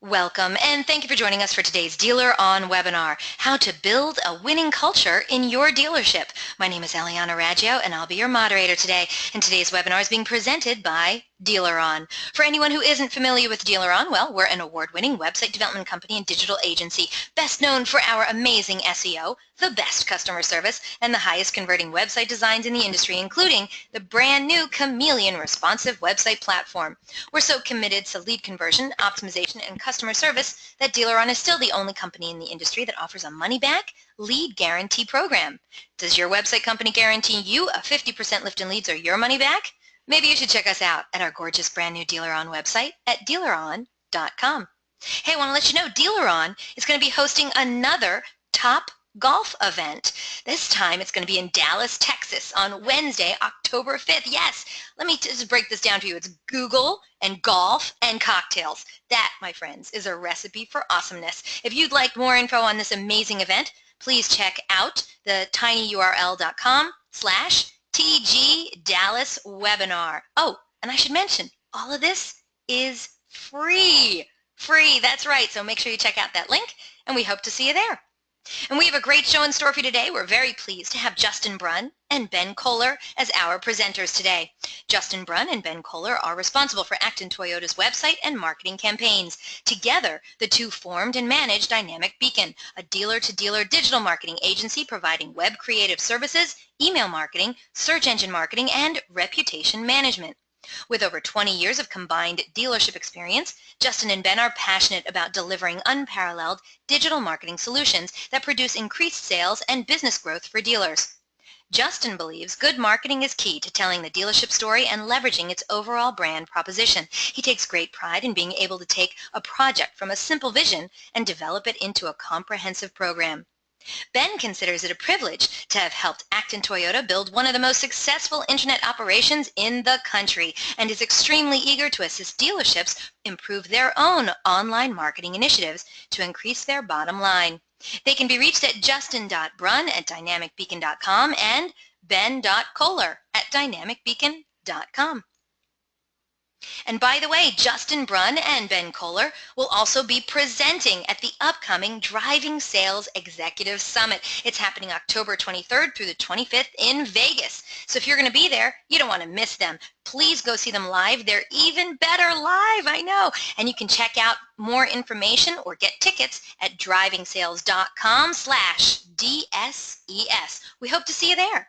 Welcome, and thank you for joining us for today's DealerOn webinar, How to Build a Winning Culture in Your Dealership. My name is Eliana Raggio, and I'll be your moderator today. And today's webinar is being presented by DealerOn. For anyone who isn't familiar with DealerOn, well, we're an award-winning website development company and digital agency, best known for our amazing SEO, the best customer service, and the highest converting website designs in the industry, including the brand new Chameleon responsive website platform. We're so committed to lead conversion, optimization, and customer service that DealerOn is still the only company in the industry that offers a money-back lead guarantee program. Does your website company guarantee you a 50% lift in leads or your money back? Maybe you should check us out at our gorgeous brand new DealerOn website at DealerOn.com. Hey, I want to let you know DealerOn is going to be hosting another top golf event. This time it's going to be in Dallas, Texas on Wednesday, October 5th. Yes, let me just break this down for you. It's Google and golf and cocktails. That, my friends, is a recipe for awesomeness. If you'd like more info on this amazing event, please check out the tinyurl.com/TG Dallas webinar. Oh, and I should mention, all of this is free. Free, that's right. So make sure you check out that link, and we hope to see you there. And we have a great show in store for you today. We're very pleased to have Justin Brunn and Ben Kohler as our presenters today. Justin Brunn and Ben Kohler are responsible for Acton Toyota's website and marketing campaigns. Together, the two formed and managed Dynamic Beacon, a dealer-to-dealer digital marketing agency providing web creative services, email marketing, search engine marketing, and reputation management. With over 20 years of combined dealership experience, Justin and Ben are passionate about delivering unparalleled digital marketing solutions that produce increased sales and business growth for dealers. Justin believes good marketing is key to telling the dealership story and leveraging its overall brand proposition. He takes great pride in being able to take a project from a simple vision and develop it into a comprehensive program. Ben considers it a privilege to have helped Acton Toyota build one of the most successful internet operations in the country and is extremely eager to assist dealerships improve their own online marketing initiatives to increase their bottom line. They can be reached at justin.brunn@dynamicbeacon.com and ben.kohler@dynamicbeacon.com. And by the way, Justin Brunn and Ben Kohler will also be presenting at the upcoming Driving Sales Executive Summit. It's happening October 23rd through the 25th in Vegas. So if you're going to be there, you don't want to miss them. Please go see them live. They're even better live, I know. And you can check out more information or get tickets at drivingsales.com/DSES. We hope to see you there.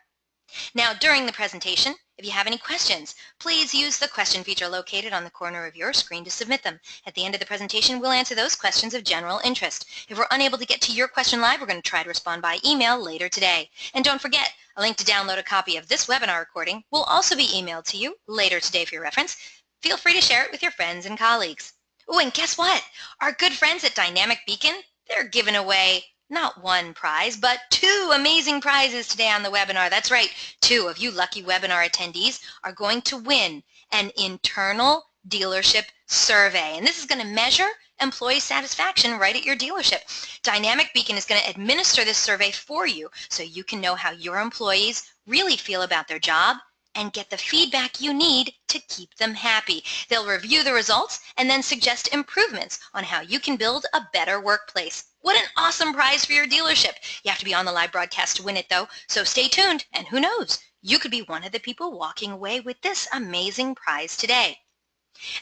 Now, during the presentation, if you have any questions, please use the question feature located on the corner of your screen to submit them. At the end of the presentation, we'll answer those questions of general interest. If we're unable to get to your question live, we're going to try to respond by email later today. And don't forget, a link to download a copy of this webinar recording will also be emailed to you later today for your reference. Feel free to share it with your friends and colleagues. Oh, and guess what? Our good friends at Dynamic Beacon, they're giving away not one prize, but two amazing prizes today on the webinar. That's right, two of you lucky webinar attendees are going to win an internal dealership survey. And this is going to measure employee satisfaction right at your dealership. Dynamic Beacon is going to administer this survey for you so you can know how your employees really feel about their job and get the feedback you need to keep them happy. They'll review the results and then suggest improvements on how you can build a better workplace. What an awesome prize for your dealership. You have to be on the live broadcast to win it though, so stay tuned and who knows, you could be one of the people walking away with this amazing prize today.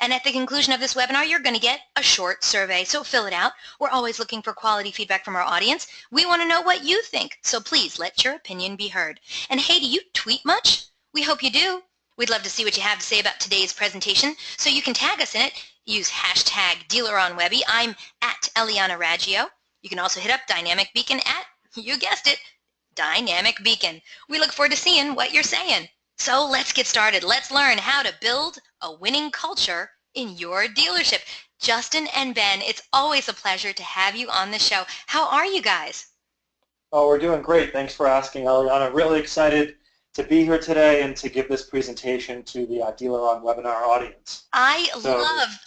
And at the conclusion of this webinar, you're going to get a short survey, so fill it out. We're always looking for quality feedback from our audience. We want to know what you think, so please let your opinion be heard. And hey, do you tweet much? We hope you do. We'd love to see what you have to say about today's presentation, so you can tag us in it. Use hashtag DealerOnWebby. I'm at Eliana Raggio. You can also hit up Dynamic Beacon at, you guessed it, Dynamic Beacon. We look forward to seeing what you're saying. So let's get started. Let's learn how to build a winning culture in your dealership. Justin and Ben, it's always a pleasure to have you on the show. How are you guys? Oh, we're doing great. Thanks for asking, Eliana. Really excited to be here today and to give this presentation to the DealerOn webinar audience. I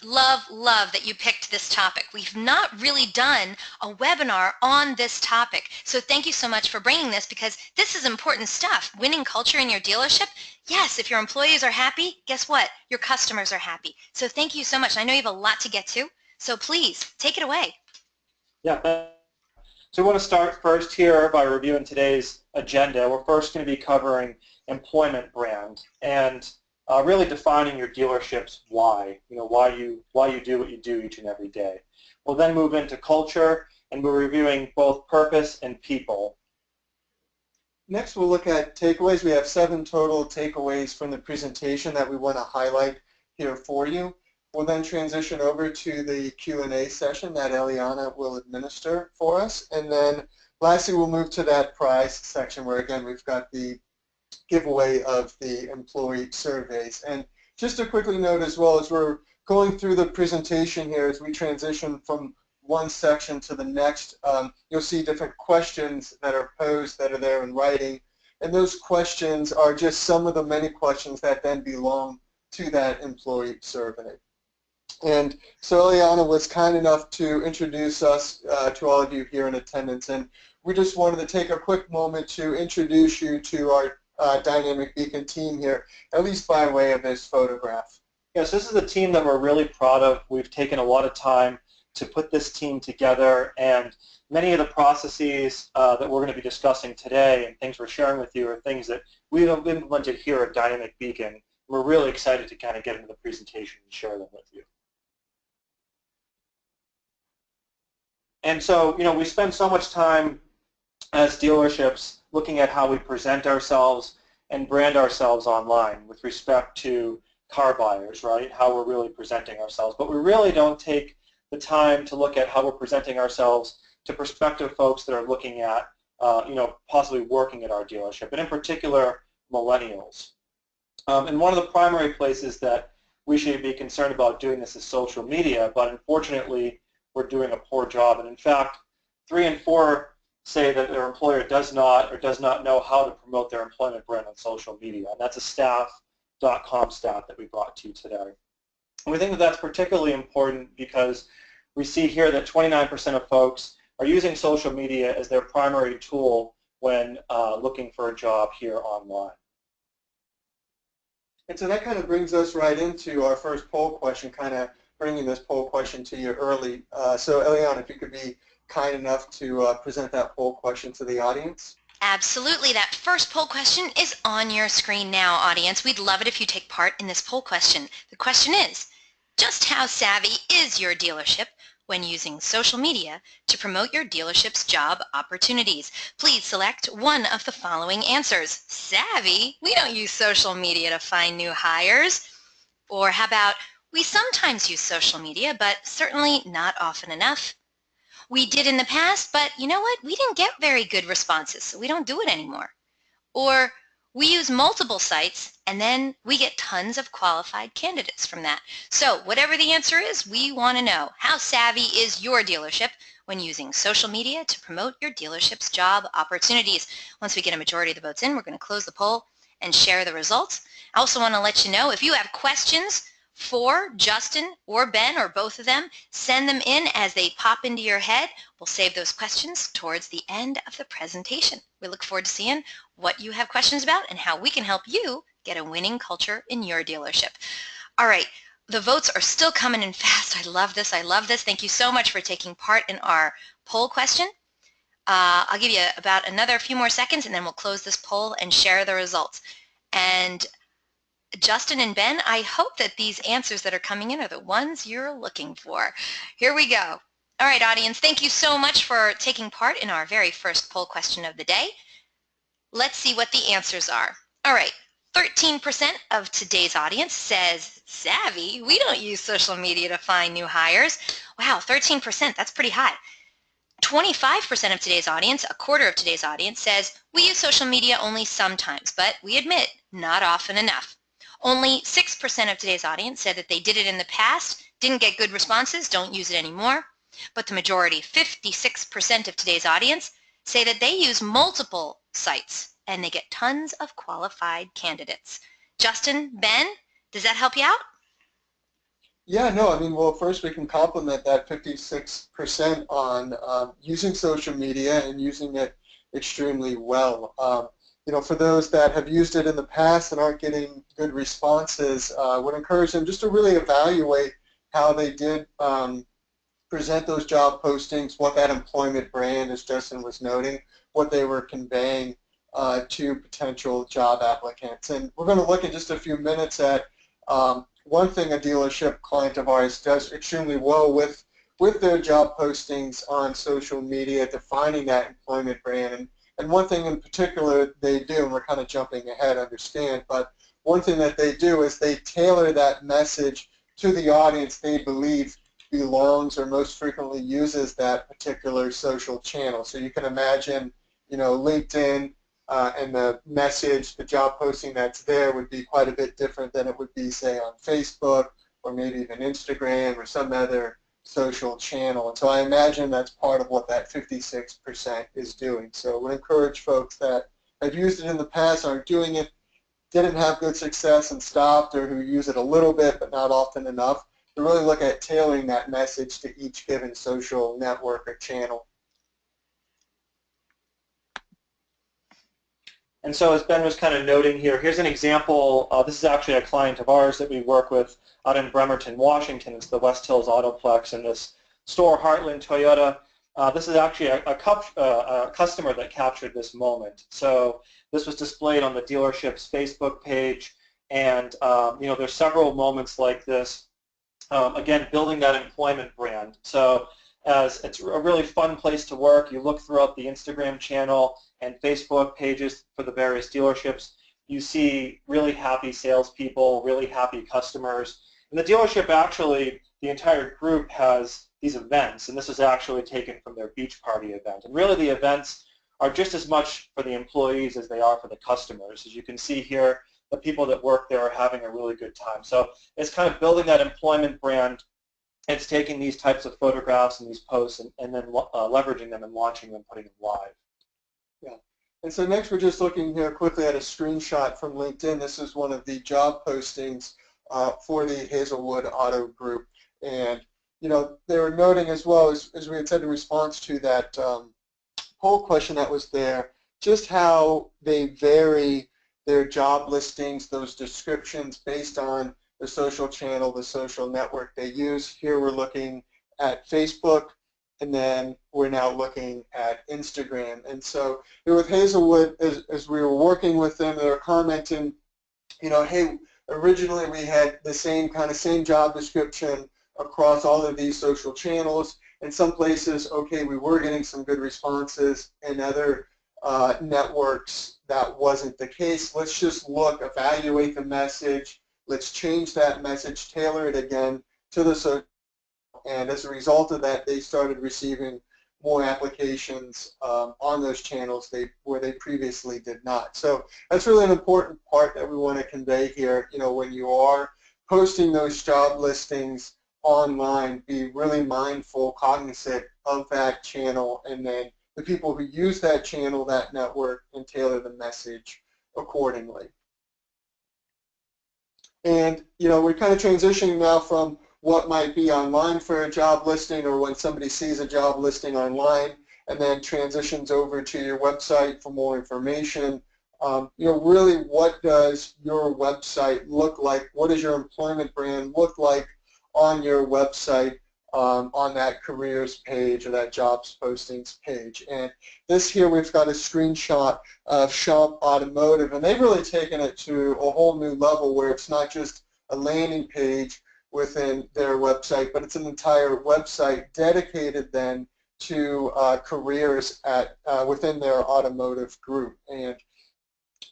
love that you picked this topic. We've not really done a webinar on this topic. So thank you so much for bringing this because this is important stuff. Winning culture in your dealership. Yes, if your employees are happy, guess what? Your customers are happy. So thank you so much. I know you have a lot to get to. So please, take it away. Yeah. So we want to start first here by reviewing today's agenda. We're first going to be covering employment brand and really defining your dealership's why. Why you do what you do each and every day. We'll then move into culture, and we're reviewing both purpose and people. Next, we'll look at takeaways. We have 7 total takeaways from the presentation that we want to highlight here for you. We'll then transition over to the Q&A session that Eliana will administer for us. And then lastly, we'll move to that prize section where, again, we've got the giveaway of the employee surveys. And just to quickly note as well, as we're going through the presentation here, as we transition from one section to the next, you'll see different questions that are posed that are there in writing. And those questions are just some of the many questions that then belong to that employee survey. And so Eliana was kind enough to introduce us to all of you here in attendance. And we just wanted to take a quick moment to introduce you to our Dynamic Beacon team here, at least by way of this photograph. Yes, this is a team that we're really proud of. We've taken a lot of time to put this team together, and many of the processes that we're going to be discussing today and things we're sharing with you are things that we've implemented here at Dynamic Beacon. We're really excited to kind of get into the presentation and share them with you. And so, we spend so much time as dealerships looking at how we present ourselves and brand ourselves online with respect to car buyers, right? How we're really presenting ourselves. But we really don't take the time to look at how we're presenting ourselves to prospective folks that are looking at, possibly working at our dealership, and in particular, millennials. And one of the primary places that we should be concerned about doing this is social media, but unfortunately, we're doing a poor job. And in fact, 3 in 4 say that their employer does not know how to promote their employment brand on social media. And that's a staff.com stat that we brought to you today. And we think that that's particularly important because we see here that 29% of folks are using social media as their primary tool when looking for a job here online. And so that kind of brings us right into our first poll question, kind of bringing this poll question to you early. So Eliana, if you could be kind enough to present that poll question to the audience. Absolutely. That first poll question is on your screen now, audience. We'd love it if you take part in this poll question. The question is, just how savvy is your dealership when using social media to promote your dealership's job opportunities? Please select one of the following answers. Savvy? We don't use social media to find new hires. Or how about, we sometimes use social media, but certainly not often enough. We did in the past, but you know what? We didn't get very good responses, so we don't do it anymore. Or we use multiple sites, and then we get tons of qualified candidates from that. So whatever the answer is, we want to know, how savvy is your dealership when using social media to promote your dealership's job opportunities? Once we get a majority of the votes in, we're going to close the poll and share the results. I also want to let you know, if you have questions for Justin or Ben or both of them, send them in as they pop into your head. We'll save those questions towards the end of the presentation. We look forward to seeing what you have questions about and how we can help you get a winning culture in your dealership. All right, the votes are still coming in fast. I love this. I love this. Thank you so much for taking part in our poll question. I'll give you about another few more seconds and then we'll close this poll and share the results. And Justin and Ben, I hope that these answers that are coming in are the ones you're looking for. Here we go. All right, audience, thank you so much for taking part in our very first poll question of the day. Let's see what the answers are. All right, 13% of today's audience says savvy. We don't use social media to find new hires. Wow, 13%, that's pretty high. 25% of today's audience, a quarter of today's audience, says we use social media only sometimes, but we admit not often enough. Only 6% of today's audience said that they did it in the past, didn't get good responses, don't use it anymore. But the majority, 56% of today's audience, say that they use multiple sites and they get tons of qualified candidates. Justin, Ben, does that help you out? Yeah, no, I mean, well, first we can compliment that 56% on using social media and using it extremely well. For those that have used it in the past and aren't getting good responses, I would encourage them just to really evaluate how they did present those job postings, what that employment brand, as Justin was noting, what they were conveying to potential job applicants. And we're going to look in just a few minutes at one thing a dealership client of ours does extremely well with their job postings on social media, defining that employment brand. And one thing in particular they do, and we're kind of jumping ahead, understand, but one thing that they do is they tailor that message to the audience they believe belongs or most frequently uses that particular social channel. So you can imagine, LinkedIn and the message, the job posting that's there would be quite a bit different than it would be, say, on Facebook or maybe even Instagram or some other social channel. And so I imagine that's part of what that 56% is doing. So we encourage folks that have used it in the past, aren't doing it, didn't have good success and stopped, or who use it a little bit but not often enough, to really look at tailoring that message to each given social network or channel. And so as Ben was kind of noting here, here's an example. This is actually a client of ours that we work with out in Bremerton, Washington. It's the West Hills Autoplex in this store, Heartland Toyota. This is actually a customer that captured this moment. So this was displayed on the dealership's Facebook page, and there's several moments like this. Again, building that employment brand. So as it's a really fun place to work, you look throughout the Instagram channel and Facebook pages for the various dealerships, you see really happy salespeople, really happy customers. And the dealership actually, the entire group has these events, and this is actually taken from their beach party event. And really the events are just as much for the employees as they are for the customers. As you can see here, the people that work there are having a really good time. So it's kind of building that employment brand. It's taking these types of photographs and these posts and then leveraging them and launching them, putting them live. Yeah. And so next we're just looking here quickly at a screenshot from LinkedIn. This is one of the job postings for the Hazelwood Auto Group. And, they were noting as well, as we had said in response to that poll question that was there, just how they vary their job listings, those descriptions based on the social channel, the social network they use. Here we're looking at Facebook, and then we're now looking at Instagram. And so with Hazelwood, as we were working with them, they were commenting, hey, originally we had the same job description across all of these social channels. In some places, okay, we were getting some good responses. In other networks, that wasn't the case. Let's just look, evaluate the message. Let's change that message, tailor it again to the social. And as a result of that, they started receiving more applications on those channels where they previously did not. So that's really an important part that we want to convey here. When you are posting those job listings online, be really mindful, cognizant of that channel, and then the people who use that channel, that network, and tailor the message accordingly. And, we're kind of transitioning now from what might be online for a job listing, or when somebody sees a job listing online and then transitions over to your website for more information. Really, what does your website look like? What does your employment brand look like on your website, on that careers page or that jobs postings page? And this here, we've got a screenshot of Shop Automotive, and they've really taken it to a whole new level where it's not just a landing page within their website, but it's an entire website dedicated then to careers within their automotive group. And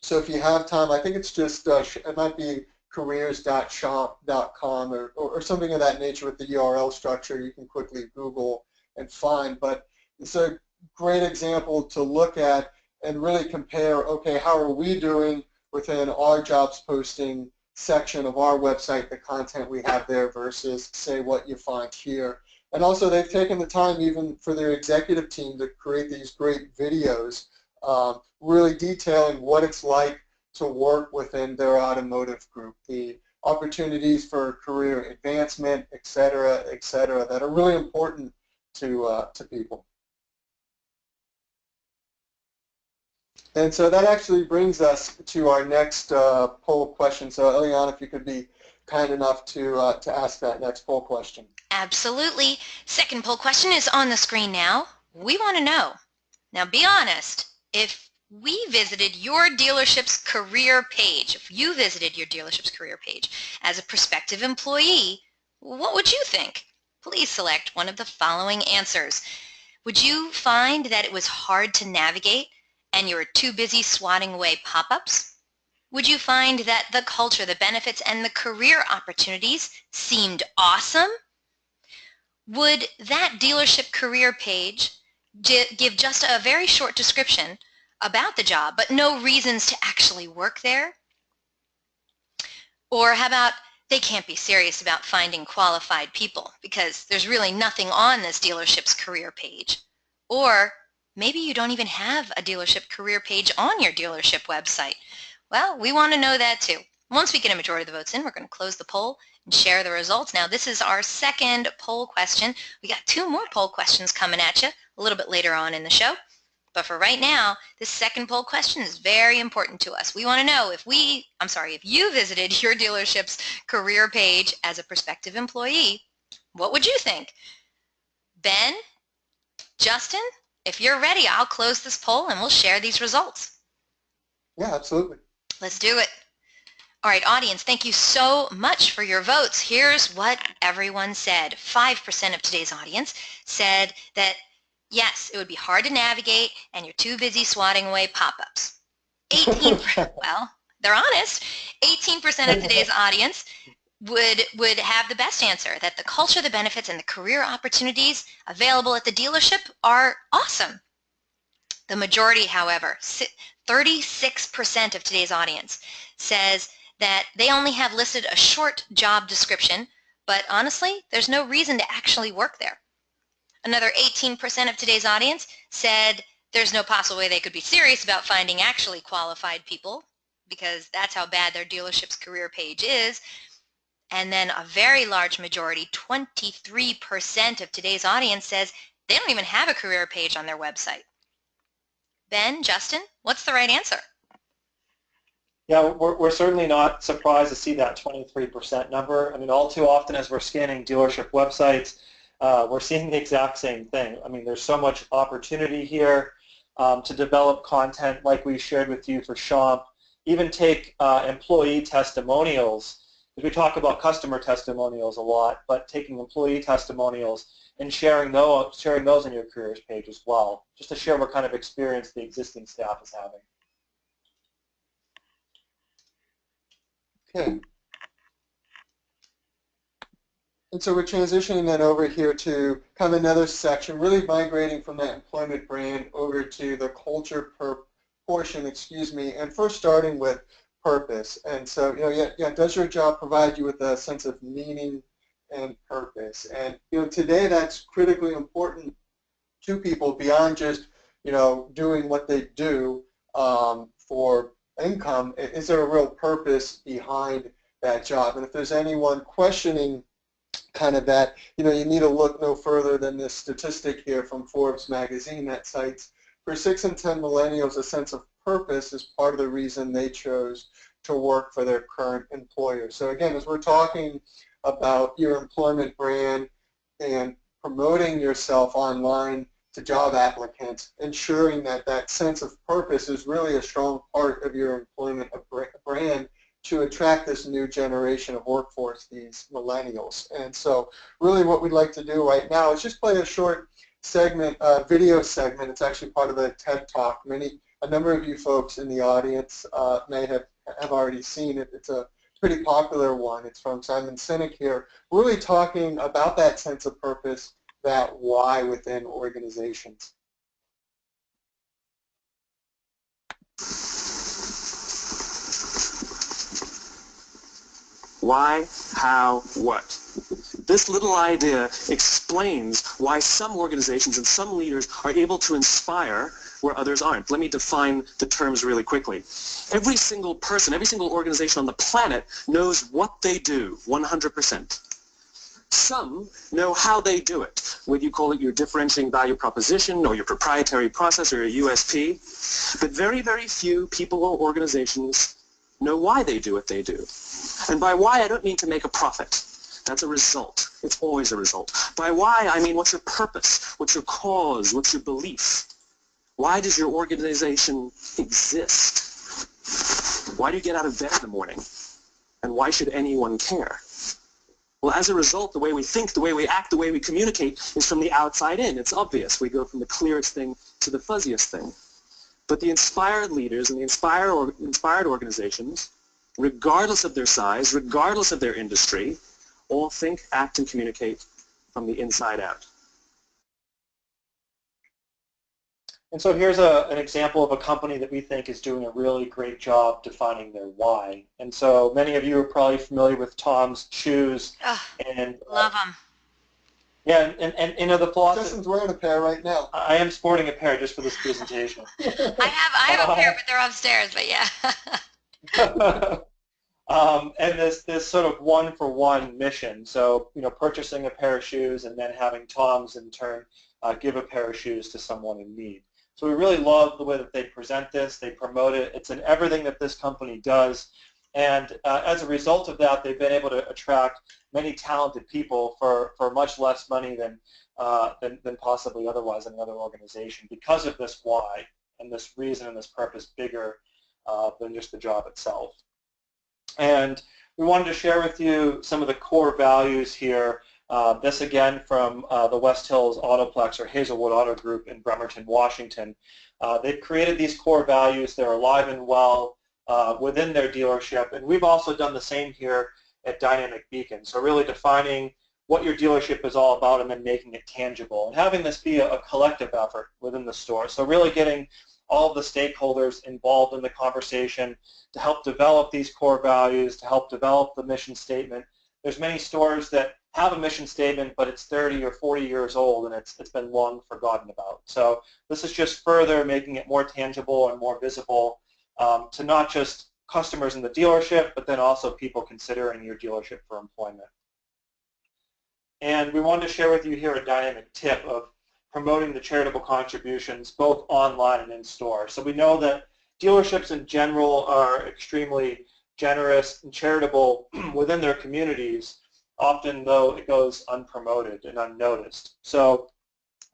so if you have time, I think it's just, it might be careers.shop.com or something of that nature with the URL structure you can quickly Google and find. But it's a great example to look at and really compare, okay, how are we doing within our jobs posting section of our website, the content we have there versus, say, what you find here. And also they've taken the time even for their executive team to create these great videos really detailing what it's like to work within their automotive group, the opportunities for career advancement, et cetera, that are really important to people. And so that actually brings us to our next poll question. So Eliana, if you could be kind enough to ask that next poll question. Absolutely. Second poll question is on the screen now. We want to know. Now be honest. If we visited your dealership's career page, if you visited your dealership's career page as a prospective employee, what would you think? Please select one of the following answers. Would you find that it was hard to navigate and you were too busy swatting away pop-ups? Would you find that the culture, the benefits, and the career opportunities seemed awesome? Would that dealership career page give just a very short description about the job, but no reasons to actually work there? Or how about they can't be serious about finding qualified people because there's really nothing on this dealership's career page? Or maybe you don't even have a dealership career page on your dealership website. Well, we want to know that too. Once we get a majority of the votes in, we're going to close the poll and share the results. Now, this is our second poll question. We got 2 more poll questions coming at you a little bit later on in the show. But for right now, this second poll question is very important to us. We want to know if you visited your dealership's career page as a prospective employee, what would you think? Ben, Justin, if you're ready, I'll close this poll and we'll share these results. Yeah, absolutely. Let's do it. All right, audience, thank you so much for your votes. Here's what everyone said. 5% of today's audience said that, yes, it would be hard to navigate and you're too busy swatting away pop-ups. 18%, well, they're honest. 18% of today's audience would have the best answer, that the culture, the benefits, and the career opportunities available at the dealership are awesome. The majority, however, 36% of today's audience says that they only have listed a short job description, but honestly, there's no reason to actually work there. Another 18% of today's audience said there's no possible way they could be serious about finding actually qualified people because that's how bad their dealership's career page is. And then a very large majority, 23% of today's audience says they don't even have a career page on their website. Ben, Justin, what's the right answer? Yeah, we're certainly not surprised to see that 23% number. I mean, all too often as we're scanning dealership websites, we're seeing the exact same thing. I mean, there's so much opportunity here to develop content like we shared with you for Champ. Even take employee testimonials, because we talk about customer testimonials a lot, but taking employee testimonials and sharing those in your careers page as well, just to share what kind of experience the existing staff is having. Okay. And so we're transitioning then over here to kind of another section, really migrating from that employment brand over to the culture portion, and first starting with purpose. And so, does your job provide you with a sense of meaning and purpose? And, today that's critically important to people beyond just, doing what they do for income. Is there a real purpose behind that job? And if there's anyone questioning kind of that, you need to look no further than this statistic here from Forbes magazine that cites for 6 in 10 millennials, a sense of purpose is part of the reason they chose to work for their current employer. So again, as we're talking about your employment brand and promoting yourself online to job applicants, ensuring that that sense of purpose is really a strong part of your employment brand to attract this new generation of workforce, these millennials. And so really what we'd like to do right now is just play a short segment, video segment. It's actually part of the TED Talk. A number of you folks in the audience may have already seen it. It's a pretty popular one. It's from Simon Sinek here, really talking about that sense of purpose, that why within organizations. Why, how, what? This little idea explains why some organizations and some leaders are able to inspire where others aren't. Let me define the terms really quickly. Every single person, every single organization on the planet knows what they do, 100%. Some know how they do it, whether you call it your differentiating value proposition or your proprietary process or your USP. But very, very few people or organizations know why they do what they do. And by why, I don't mean to make a profit. That's a result. It's always a result. By why, I mean what's your purpose? What's your cause? What's your belief? Why does your organization exist? Why do you get out of bed in the morning? And why should anyone care? Well, as a result, the way we think, the way we act, the way we communicate is from the outside in. It's obvious. We go from the clearest thing to the fuzziest thing. But the inspired leaders and the inspired organizations, regardless of their size, regardless of their industry, all think, act, and communicate from the inside out. And so here's an example of a company that we think is doing a really great job defining their why. And so many of you are probably familiar with Tom's shoes. Oh, And love them. yeah, and you know the philosophy. Justin's wearing a pair right now. I am sporting a pair just for this presentation. I have a pair, but they're upstairs. But yeah. And this sort of one-for-one mission. So purchasing a pair of shoes and then having Tom's in turn give a pair of shoes to someone in need. So we really love the way that they present this. They promote it. It's in everything that this company does. And as a result of that, they've been able to attract many talented people for much less money than possibly otherwise in another organization because of this why and this reason and this purpose bigger than just the job itself. And we wanted to share with you some of the core values here. This again from the West Hills Autoplex or Hazelwood Auto Group in Bremerton, Washington. They've created these core values. They're alive and well within their dealership. And we've also done the same here at Dynamic Beacon. So really defining what your dealership is all about and then making it tangible. And having this be a collective effort within the store. So really getting all of the stakeholders involved in the conversation to help develop these core values, to help develop the mission statement. There's many stores that have a mission statement, but it's 30 or 40 years old and it's been long forgotten about. So this is just further making it more tangible and more visible to not just customers in the dealership, but then also people considering your dealership for employment. And we wanted to share with you here a dynamic tip of promoting the charitable contributions both online and in store. So we know that dealerships in general are extremely generous and charitable within their communities, often though it goes unpromoted and unnoticed. So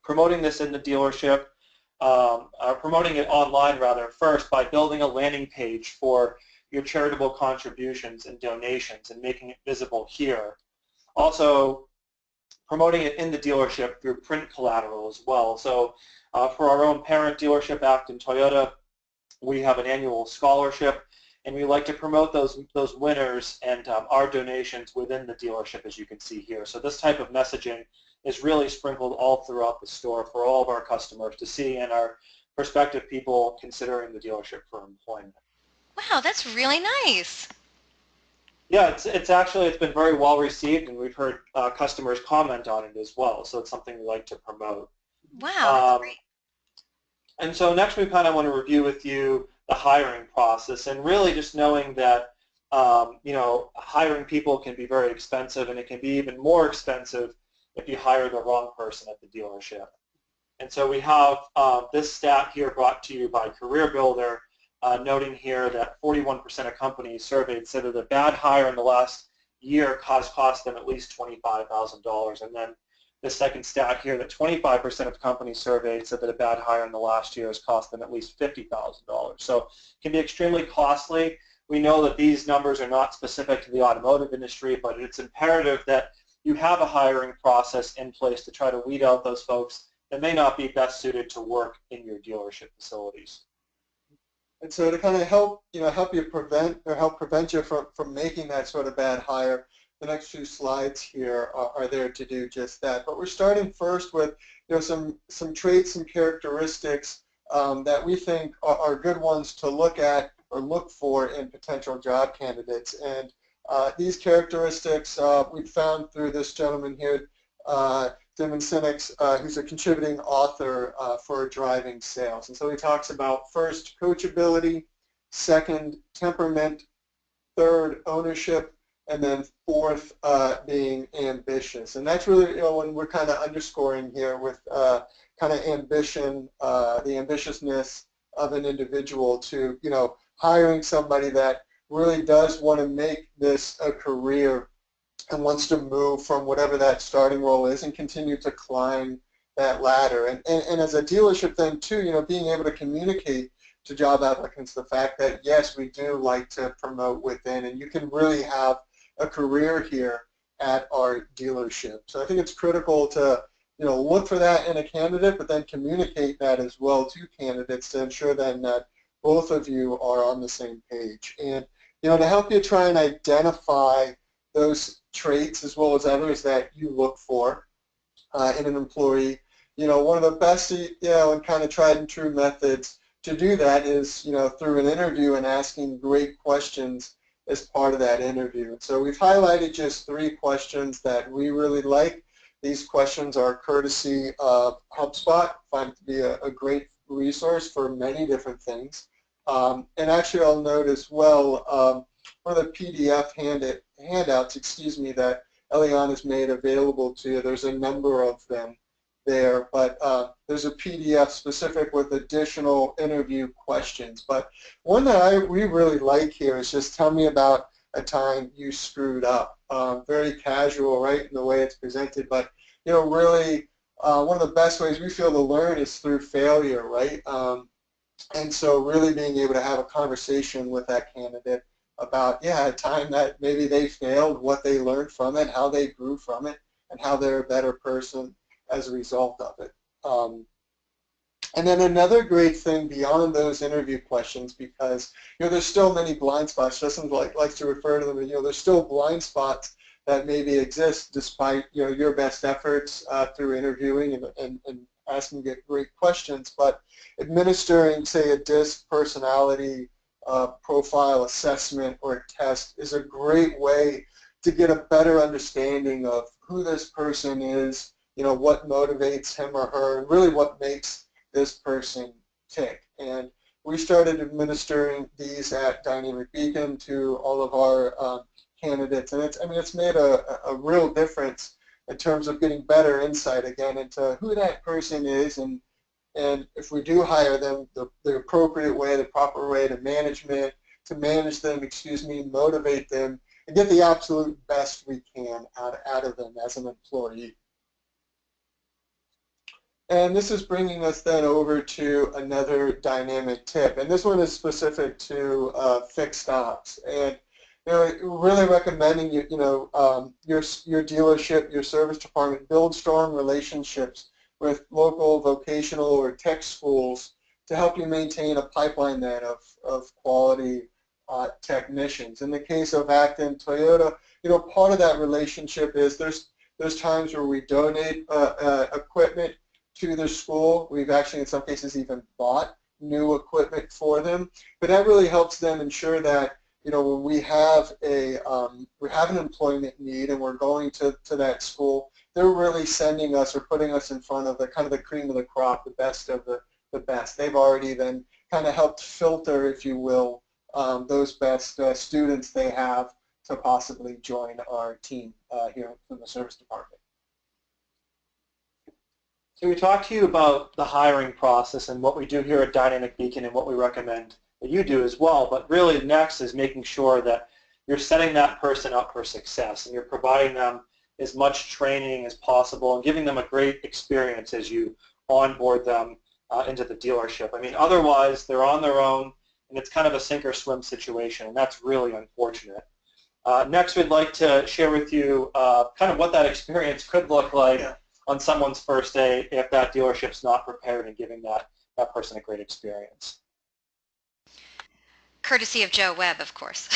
promoting this in the dealership, promoting it online rather first by building a landing page for your charitable contributions and donations and making it visible here. Also promoting it in the dealership through print collateral as well. So for our own parent dealership, Acton Toyota, we have an annual scholarship, and we like to promote those winners and our donations within the dealership, as you can see here. So this type of messaging is really sprinkled all throughout the store for all of our customers to see and our prospective people considering the dealership for employment. Wow, that's really nice. Yeah, it's been very well received, and we've heard customers comment on it as well. So it's something we like to promote. Wow, that's great. And so next we kind of want to review with you the hiring process, and really just knowing that hiring people can be very expensive, and it can be even more expensive if you hire the wrong person at the dealership. And so we have this stat here brought to you by Career Builder, noting here that 41% of companies surveyed said that a bad hire in the last year cost them at least $25,000. And then the second stat here that 25% of companies surveyed said that a bad hire in the last year has cost them at least $50,000. So it can be extremely costly. We know that these numbers are not specific to the automotive industry, but it's imperative that you have a hiring process in place to try to weed out those folks that may not be best suited to work in your dealership facilities. And so to kind of help prevent you from making that sort of bad hire, the next few slides here are there to do just that. But we're starting first with some traits and characteristics that we think are good ones to look at or look for in potential job candidates. And these characteristics we found through this gentleman here, Tim Sinix, who's a contributing author for Driving Sales. And so he talks about first, coachability, second, temperament, third, ownership, and then fourth, being ambitious. And that's really when we're kind of underscoring here with kind of ambition, the ambitiousness of an individual to hiring somebody that really does want to make this a career and wants to move from whatever that starting role is and continue to climb that ladder. And as a dealership then too, being able to communicate to job applicants the fact that yes, we do like to promote within, and you can really have a career here at our dealership. So I think it's critical to look for that in a candidate, but then communicate that as well to candidates to ensure then that both of you are on the same page. And to help you try and identify those traits as well as others that you look for in an employee, one of the best and kind of tried and true methods to do that is through an interview and asking great questions as part of that interview. And so we've highlighted just 3 questions that we really like. These questions are courtesy of HubSpot. Find it to be a great resource for many different things. And actually, I'll note as well one of the PDF handouts, that Eliane has made available to you. There's a number of them there, but there's a PDF specific with additional interview questions. But one that we really like here is just tell me about a time you screwed up. Very casual, right, in the way it's presented, but really one of the best ways we feel to learn is through failure, right? And so really being able to have a conversation with that candidate about, a time that maybe they failed, what they learned from it, how they grew from it, and how they're a better person as a result of it. And then another great thing beyond those interview questions, because there's still many blind spots. Justin likes to refer to them, there's still blind spots that maybe exist despite your best efforts through interviewing and asking great questions. But administering, say, a DISC personality profile assessment or test is a great way to get a better understanding of who this person is, what motivates him or her, and really what makes this person tick. And we started administering these at Dynamic Beacon to all of our candidates, and it's made a real difference in terms of getting better insight again into who that person is, and if we do hire them, the appropriate way, the proper way to manage them, motivate them, and get the absolute best we can out of them as an employee. And this is bringing us then over to another dynamic tip, and this one is specific to fixed ops. And really recommending your dealership, your service department build strong relationships with local vocational or tech schools to help you maintain a pipeline then of quality technicians. In the case of Acton Toyota, part of that relationship is there's times where we donate equipment to the school. We've actually in some cases even bought new equipment for them, but that really helps them ensure that when we have an employment need and we're going to that school, they're really sending us or putting us in front of the kind of the cream of the crop, the best of the best. They've already then kind of helped filter, if you will, those best students they have to possibly join our team here from the service department. So we talked to you about the hiring process and what we do here at Dynamic Beacon and what we recommend that you do as well, but really next is making sure that you're setting that person up for success and you're providing them as much training as possible and giving them a great experience as you onboard them into the dealership. I mean, otherwise they're on their own and it's kind of a sink or swim situation, and that's really unfortunate. Next, we'd like to share with you kind of what that experience could look like on someone's first day if that dealership's not prepared and giving that person a great experience. Courtesy of Joe Webb, of course.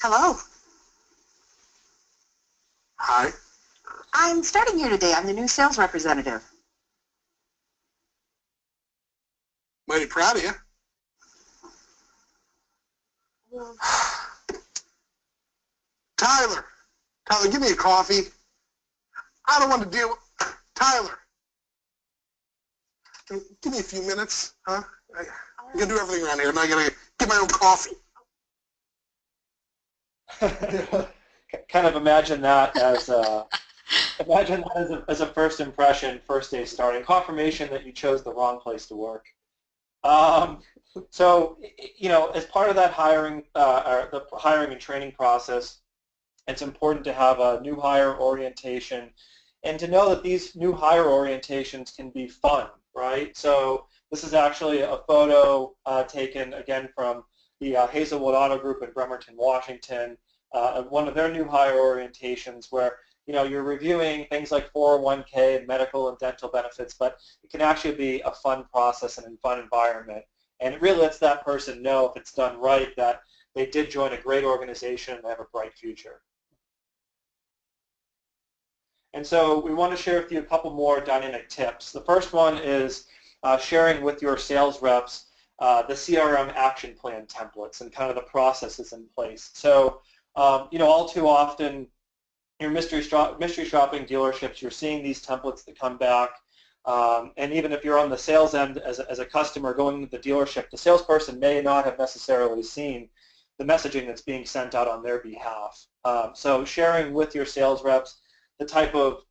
Hello. Hi. I'm starting here today. I'm the new sales representative. Mighty proud of you. Tyler, give me a coffee. I don't want to deal with Tyler. Give me a few minutes, huh? I can do everything around here, and I gotta get my own coffee. Kind of imagine that as a first impression, first day starting, confirmation that you chose the wrong place to work. So, as part of that hiring, or the hiring and training process, it's important to have a new hire orientation and to know that these new hire orientations can be fun, right? So this is actually a photo taken, again, from the Hazelwood Auto Group in Bremerton, Washington, one of their new hire orientations where you're reviewing things like 401k and medical and dental benefits, but it can actually be a fun process and a fun environment. And it really lets that person know, if it's done right, that they did join a great organization and they have a bright future. And so we want to share with you a couple more dynamic tips. The first one is sharing with your sales reps the CRM action plan templates and kind of the processes in place. So, all too often, your mystery shopping dealerships, you're seeing these templates that come back, and even if you're on the sales end as a customer going to the dealership, the salesperson may not have necessarily seen the messaging that's being sent out on their behalf. So sharing with your sales reps the type of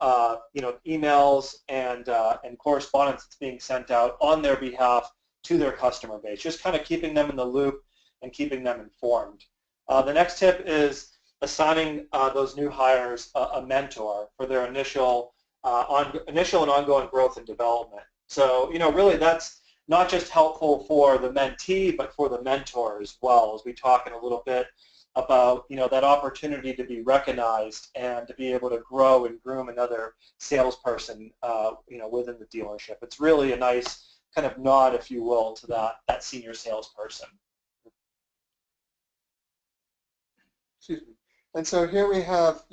emails and correspondence that's being sent out on their behalf to their customer base, just kind of keeping them in the loop and keeping them informed. The next tip is assigning those new hires a mentor for their initial and ongoing growth and development. So, really that's not just helpful for the mentee, but for the mentor as well, as we talk in a little bit about, that opportunity to be recognized and to be able to grow and groom another salesperson, within the dealership. It's really a nice kind of nod, if you will, to that senior salesperson. Excuse me. And so here we have,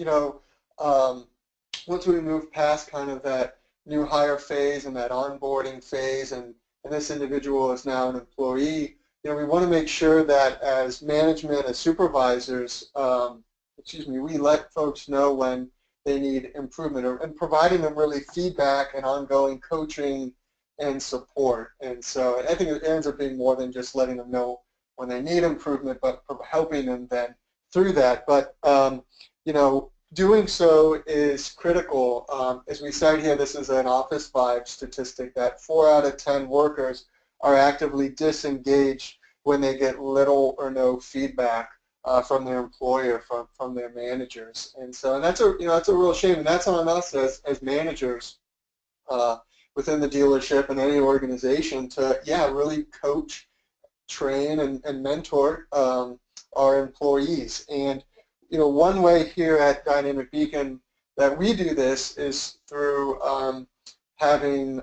once we move past kind of that new hire phase and that onboarding phase, and this individual is now an employee, we want to make sure that as management, as supervisors, we let folks know when they need improvement, and providing them really feedback and ongoing coaching and support. And so I think it ends up being more than just letting them know when they need improvement, but helping them then through that. But doing so is critical. As we cite here, this is an Office Vibe statistic that 4 out of 10 workers are actively disengaged when they get little or no feedback from their employer, from their managers. And so, that's a real shame, and that's on us as managers within the dealership and any organization to really coach, train, and mentor our employees. And one way here at Dynamic Beacon that we do this is through having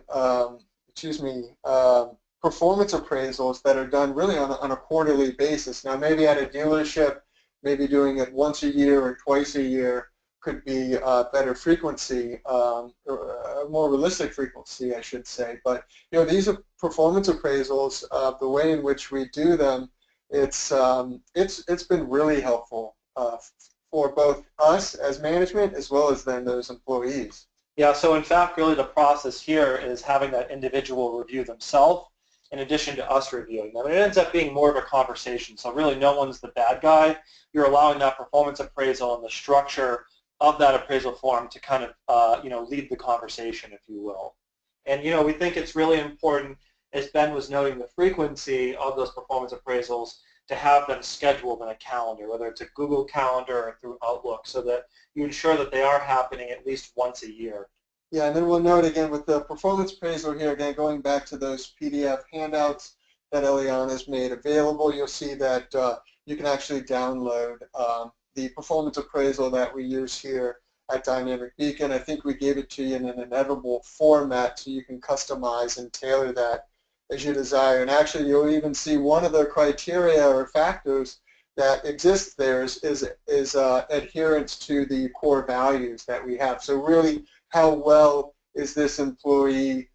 performance appraisals that are done really on a quarterly basis. Now, maybe at a dealership, maybe doing it once a year or twice a year could be better frequency, or a more realistic frequency, I should say. But these are performance appraisals. The way in which we do them, it's been really helpful for both us as management as well as then those employees. Yeah, so in fact, really the process here is having that individual review themselves in addition to us reviewing them. It ends up being more of a conversation, so really no one's the bad guy. You're allowing that performance appraisal and the structure of that appraisal form to kind of lead the conversation, if you will. And we think it's really important, as Ben was noting, the frequency of those performance appraisals, to have them scheduled in a calendar, whether it's a Google Calendar or through Outlook, so that you ensure that they are happening at least once a year. Yeah, and then we'll note again with the performance appraisal here, again, going back to those PDF handouts that Eliana has made available, you'll see that you can actually download the performance appraisal that we use here at Dynamic Beacon. I think we gave it to you in an editable format so you can customize and tailor that as you desire. And actually, you'll even see one of the criteria or factors that exist there is adherence to the core values that we have. So really, how well is this employee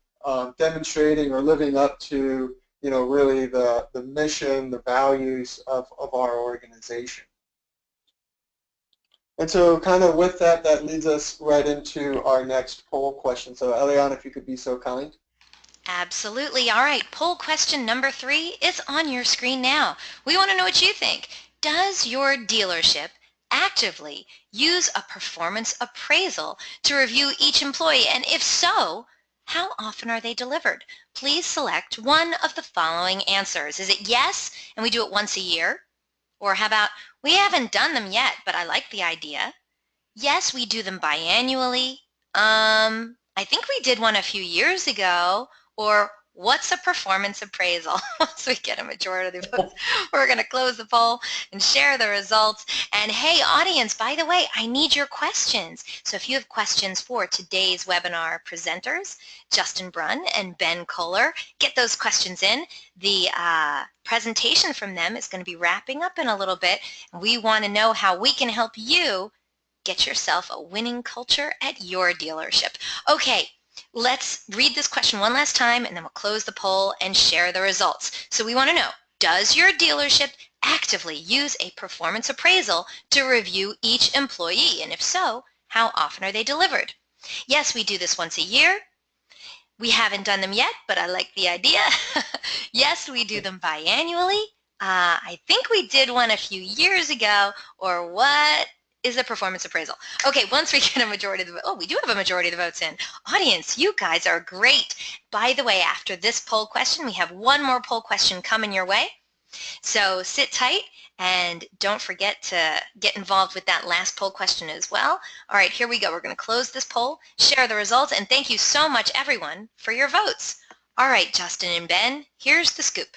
demonstrating or living up to, really the mission, the values of our organization. And so kind of with that, that leads us right into our next poll question. So Eliana, if you could be so kind. Absolutely. All right, poll question number 3 is on your screen now. We want to know what you think. Does your dealership actively use a performance appraisal to review each employee? And if so, how often are they delivered? Please select one of the following answers. Is it yes, and we do it once a year? Or how about, we haven't done them yet, but I like the idea? Yes, we do them biannually. I think we did one a few years ago. Or what's a performance appraisal? Once we get a majority of the votes, we're going to close the poll and share the results. And hey, audience, by the way, I need your questions. So if you have questions for today's webinar presenters, Justin Brunn and Ben Kohler, get those questions in. The presentation from them is going to be wrapping up in a little bit. And we want to know how we can help you get yourself a winning culture at your dealership. Okay, let's read this question one last time, and then we'll close the poll and share the results. So we want to know, does your dealership actively use a performance appraisal to review each employee? And if so, how often are they delivered? Yes, we do this once a year. We haven't done them yet, but I like the idea. Yes, we do them biannually. I think we did one a few years ago. Or what is a performance appraisal? Okay, once we get a majority of the vote, oh, we do have a majority of the votes in. Audience, you guys are great. By the way, after this poll question, we have one more poll question coming your way. So sit tight and don't forget to get involved with that last poll question as well. All right, here we go. We're going to close this poll, share the results, and thank you so much, everyone, for your votes. All right, Justin and Ben, here's the scoop.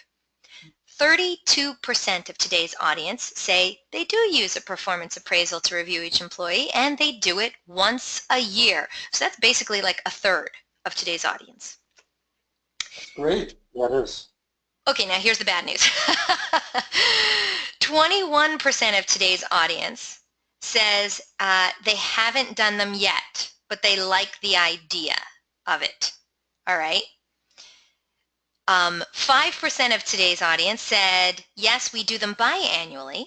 32% of today's audience say they do use a performance appraisal to review each employee, and they do it once a year. So that's basically like a third of today's audience. Great. Yeah, it is. Okay, now here's the bad news. 21% of today's audience says they haven't done them yet, but they like the idea of it. All right. 5% of today's audience said, yes, we do them biannually.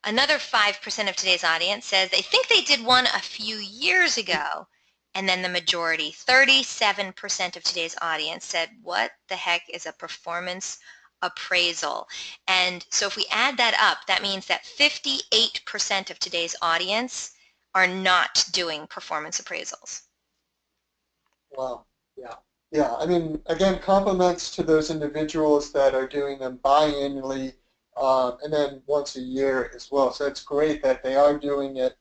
Another 5% of today's audience says they think they did one a few years ago. And then the majority, 37% of today's audience said, what the heck is a performance appraisal? And so if we add that up, that means that 58% of today's audience are not doing performance appraisals. Wow. Yeah. Yeah, I mean, again, compliments to those individuals that are doing them biannually and then once a year as well. So it's great that they are doing it.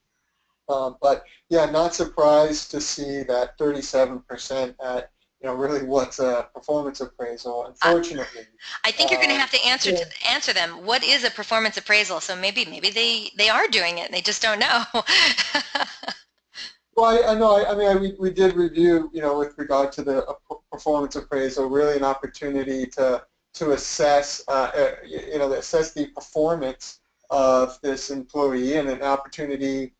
But yeah, not surprised to see that 37% at, really what's a performance appraisal. Unfortunately, I think you're going to have to answer them. What is a performance appraisal? So maybe they are doing it and they just don't know. Well, I know. I mean, we did review, with regard to the performance appraisal, really an opportunity to assess, assess the performance of this employee, and an opportunity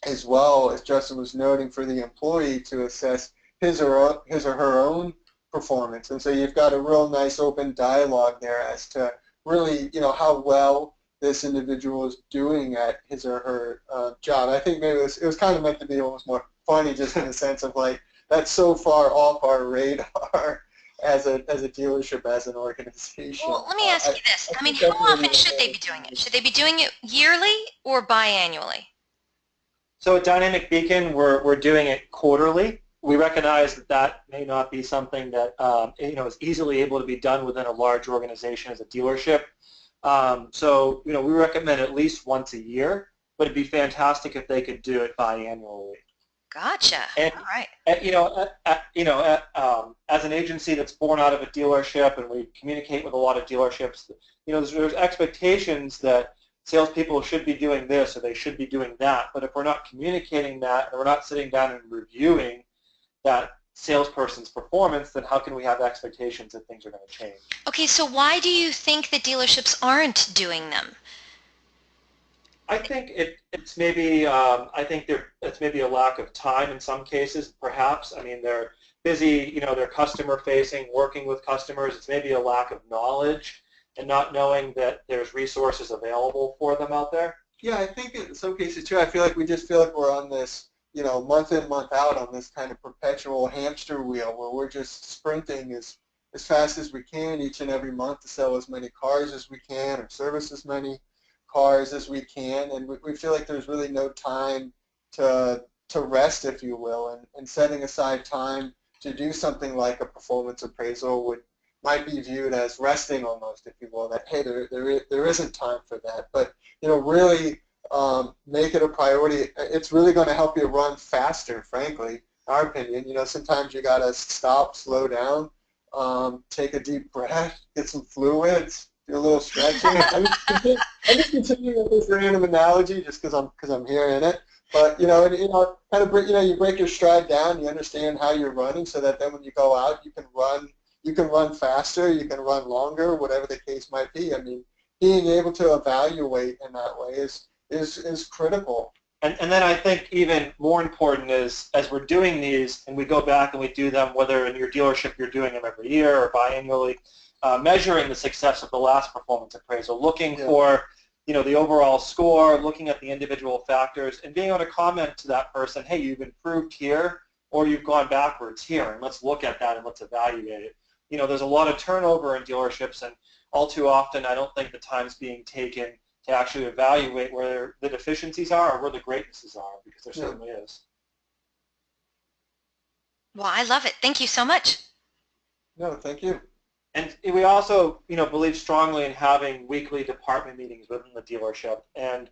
as well, as Justin was noting, for the employee to assess his or her own performance. And so you've got a real nice open dialogue there as to really, how well this individual is doing at his or her job. I think maybe it was kind of meant to be almost more funny, just in the sense of like, that's so far off our radar as a dealership, as an organization. Well, let me ask you this. I mean, how often should they be doing it? Should they be doing it yearly or biannually? So at Dynamic Beacon, we're doing it quarterly. We recognize that may not be something that is easily able to be done within a large organization as a dealership. So we recommend at least once a year, but it'd be fantastic if they could do it biannually. Gotcha. And, all right. As an agency that's born out of a dealership, and we communicate with a lot of dealerships, there's expectations that salespeople should be doing this or they should be doing that. But if we're not communicating that, and we're not sitting down and reviewing that salesperson's performance, then how can we have expectations that things are going to change? Okay, so why do you think that dealerships aren't doing them? I think it's maybe it's maybe a lack of time in some cases, perhaps. I mean, they're busy, they're customer facing, working with customers. It's maybe a lack of knowledge and not knowing that there's resources available for them out there. Yeah, I think in some cases too, I feel like we're on this, month in, month out on this kind of perpetual hamster wheel where we're just sprinting as fast as we can each and every month to sell as many cars as we can or service as many cars as we can, and we feel like there's really no time to rest, if you will, and setting aside time to do something like a performance appraisal might be viewed as resting almost, if you will, that, hey, there isn't time for that. But, really make it a priority. It's really going to help you run faster, frankly, in our opinion. Sometimes you got to stop, slow down, take a deep breath, get some fluids, do a little stretching. I'm just continuing with this random analogy just because I'm hearing it. But kind of you break your stride down. You understand how you're running, so that then when you go out, you can run faster, you can run longer, whatever the case might be. I mean, being able to evaluate in that way is critical. And then I think even more important is, as we're doing these, and we go back and we do them, whether in your dealership you're doing them every year or biannually, measuring the success of the last performance appraisal, looking for the overall score, looking at the individual factors, and being able to comment to that person, hey, you've improved here, or you've gone backwards here, and let's look at that and let's evaluate it. There's a lot of turnover in dealerships, and all too often I don't think the time's being taken to actually evaluate where the deficiencies are or where the greatnesses are, because there certainly is. Well, I love it. Thank you so much. No, thank you. And we also, believe strongly in having weekly department meetings within the dealership, and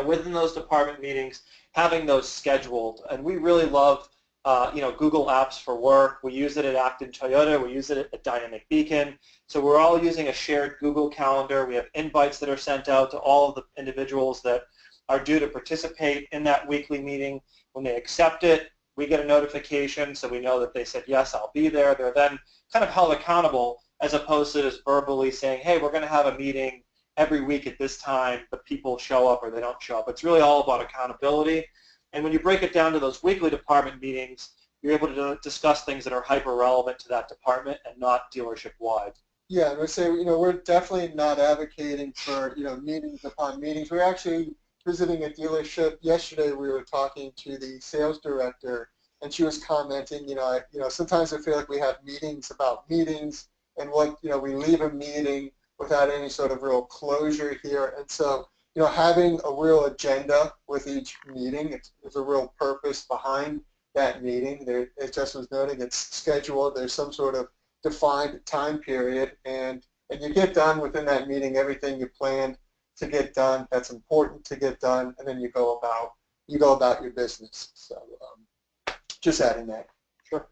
within those department meetings, having those scheduled. And we really love, Google Apps for work. We use it at Acton Toyota. We use it at Dynamic Beacon. So we're all using a shared Google Calendar. We have invites that are sent out to all of the individuals that are due to participate in that weekly meeting. When they accept it, we get a notification, so we know that they said, yes, I'll be there. They're then kind of held accountable, as opposed to just verbally saying, hey, we're going to have a meeting every week at this time, but people show up or they don't show up. It's really all about accountability. And when you break it down to those weekly department meetings, you're able to discuss things that are hyper-relevant to that department and not dealership-wide. Yeah, and we say, we're definitely not advocating for, meetings upon meetings. We're actually visiting a dealership yesterday. We were talking to the sales director, and she was commenting, sometimes I feel like we have meetings about meetings, and we leave a meeting without any sort of real closure here. And so, having a real agenda with each meeting, there's a real purpose behind that meeting. It just was noting it's scheduled. There's some sort of defined time period, and you get done within that meeting everything you planned to get done. That's important to get done, and then you go about your business. So just adding that. Sure.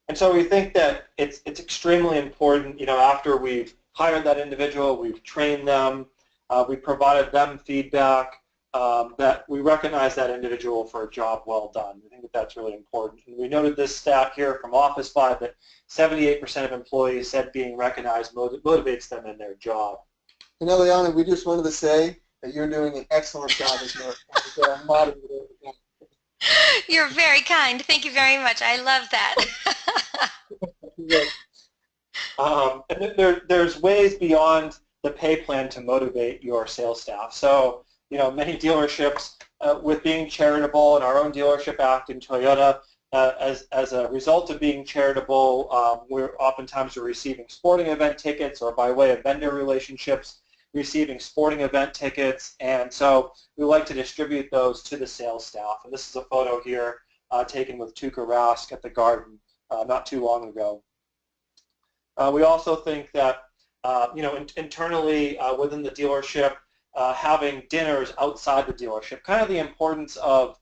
And so we think that it's extremely important, after we've hired that individual, we've trained them, we've provided them feedback, that we recognize that individual for a job well done. I think that that's really important. And we noted this stat here from Office 5 that 78% of employees said being recognized motivates them in their job. And Eliana, we just wanted to say that you're doing an excellent job as a moderator. You're very kind. Thank you very much. I love that. And there's ways beyond the pay plan to motivate your sales staff. So, many dealerships, with being charitable, and our own dealership act in Toyota, as a result of being charitable, we're oftentimes receiving sporting event tickets, or by way of vendor relationships, receiving sporting event tickets, and so we like to distribute those to the sales staff. And this is a photo here taken with Tuukka Rask at the Garden not too long ago. We also think that internally within the dealership, having dinners outside the dealership, kind of the importance of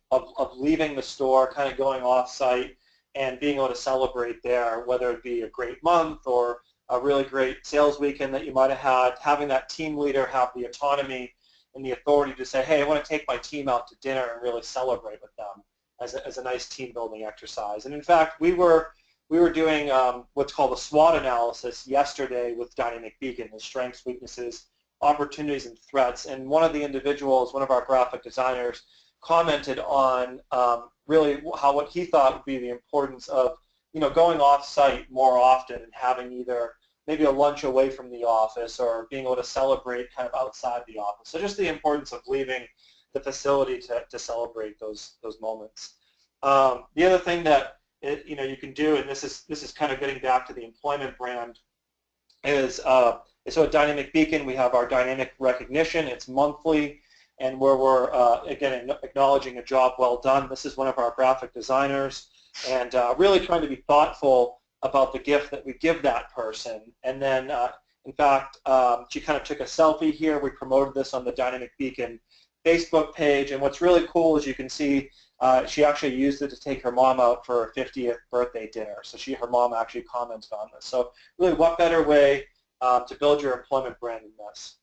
leaving the store, kind of going off-site and being able to celebrate there, whether it be a great month or a really great sales weekend that you might have had, having that team leader have the autonomy and the authority to say, hey, I want to take my team out to dinner and really celebrate with them as a nice team building exercise. And in fact, we were doing what's called a SWOT analysis yesterday with Dynamic Beacon, the strengths, weaknesses, opportunities, and threats. And one of the individuals, one of our graphic designers, commented on really what he thought would be the importance of going off-site more often and having either maybe a lunch away from the office or being able to celebrate kind of outside the office. So just the importance of leaving the facility to celebrate those moments. The other thing that you can do, and this is kind of getting back to the employment brand, is so at Dynamic Beacon we have our dynamic recognition. It's monthly, and where we're, again, acknowledging a job well done. This is one of our graphic designers, and really trying to be thoughtful about the gift that we give that person. And then, in fact, she kind of took a selfie here. We promoted this on the Dynamic Beacon Facebook page, and what's really cool is you can see she actually used it to take her mom out for her 50th birthday dinner. So her mom actually commented on this. So really, what better way to build your employment brand than this?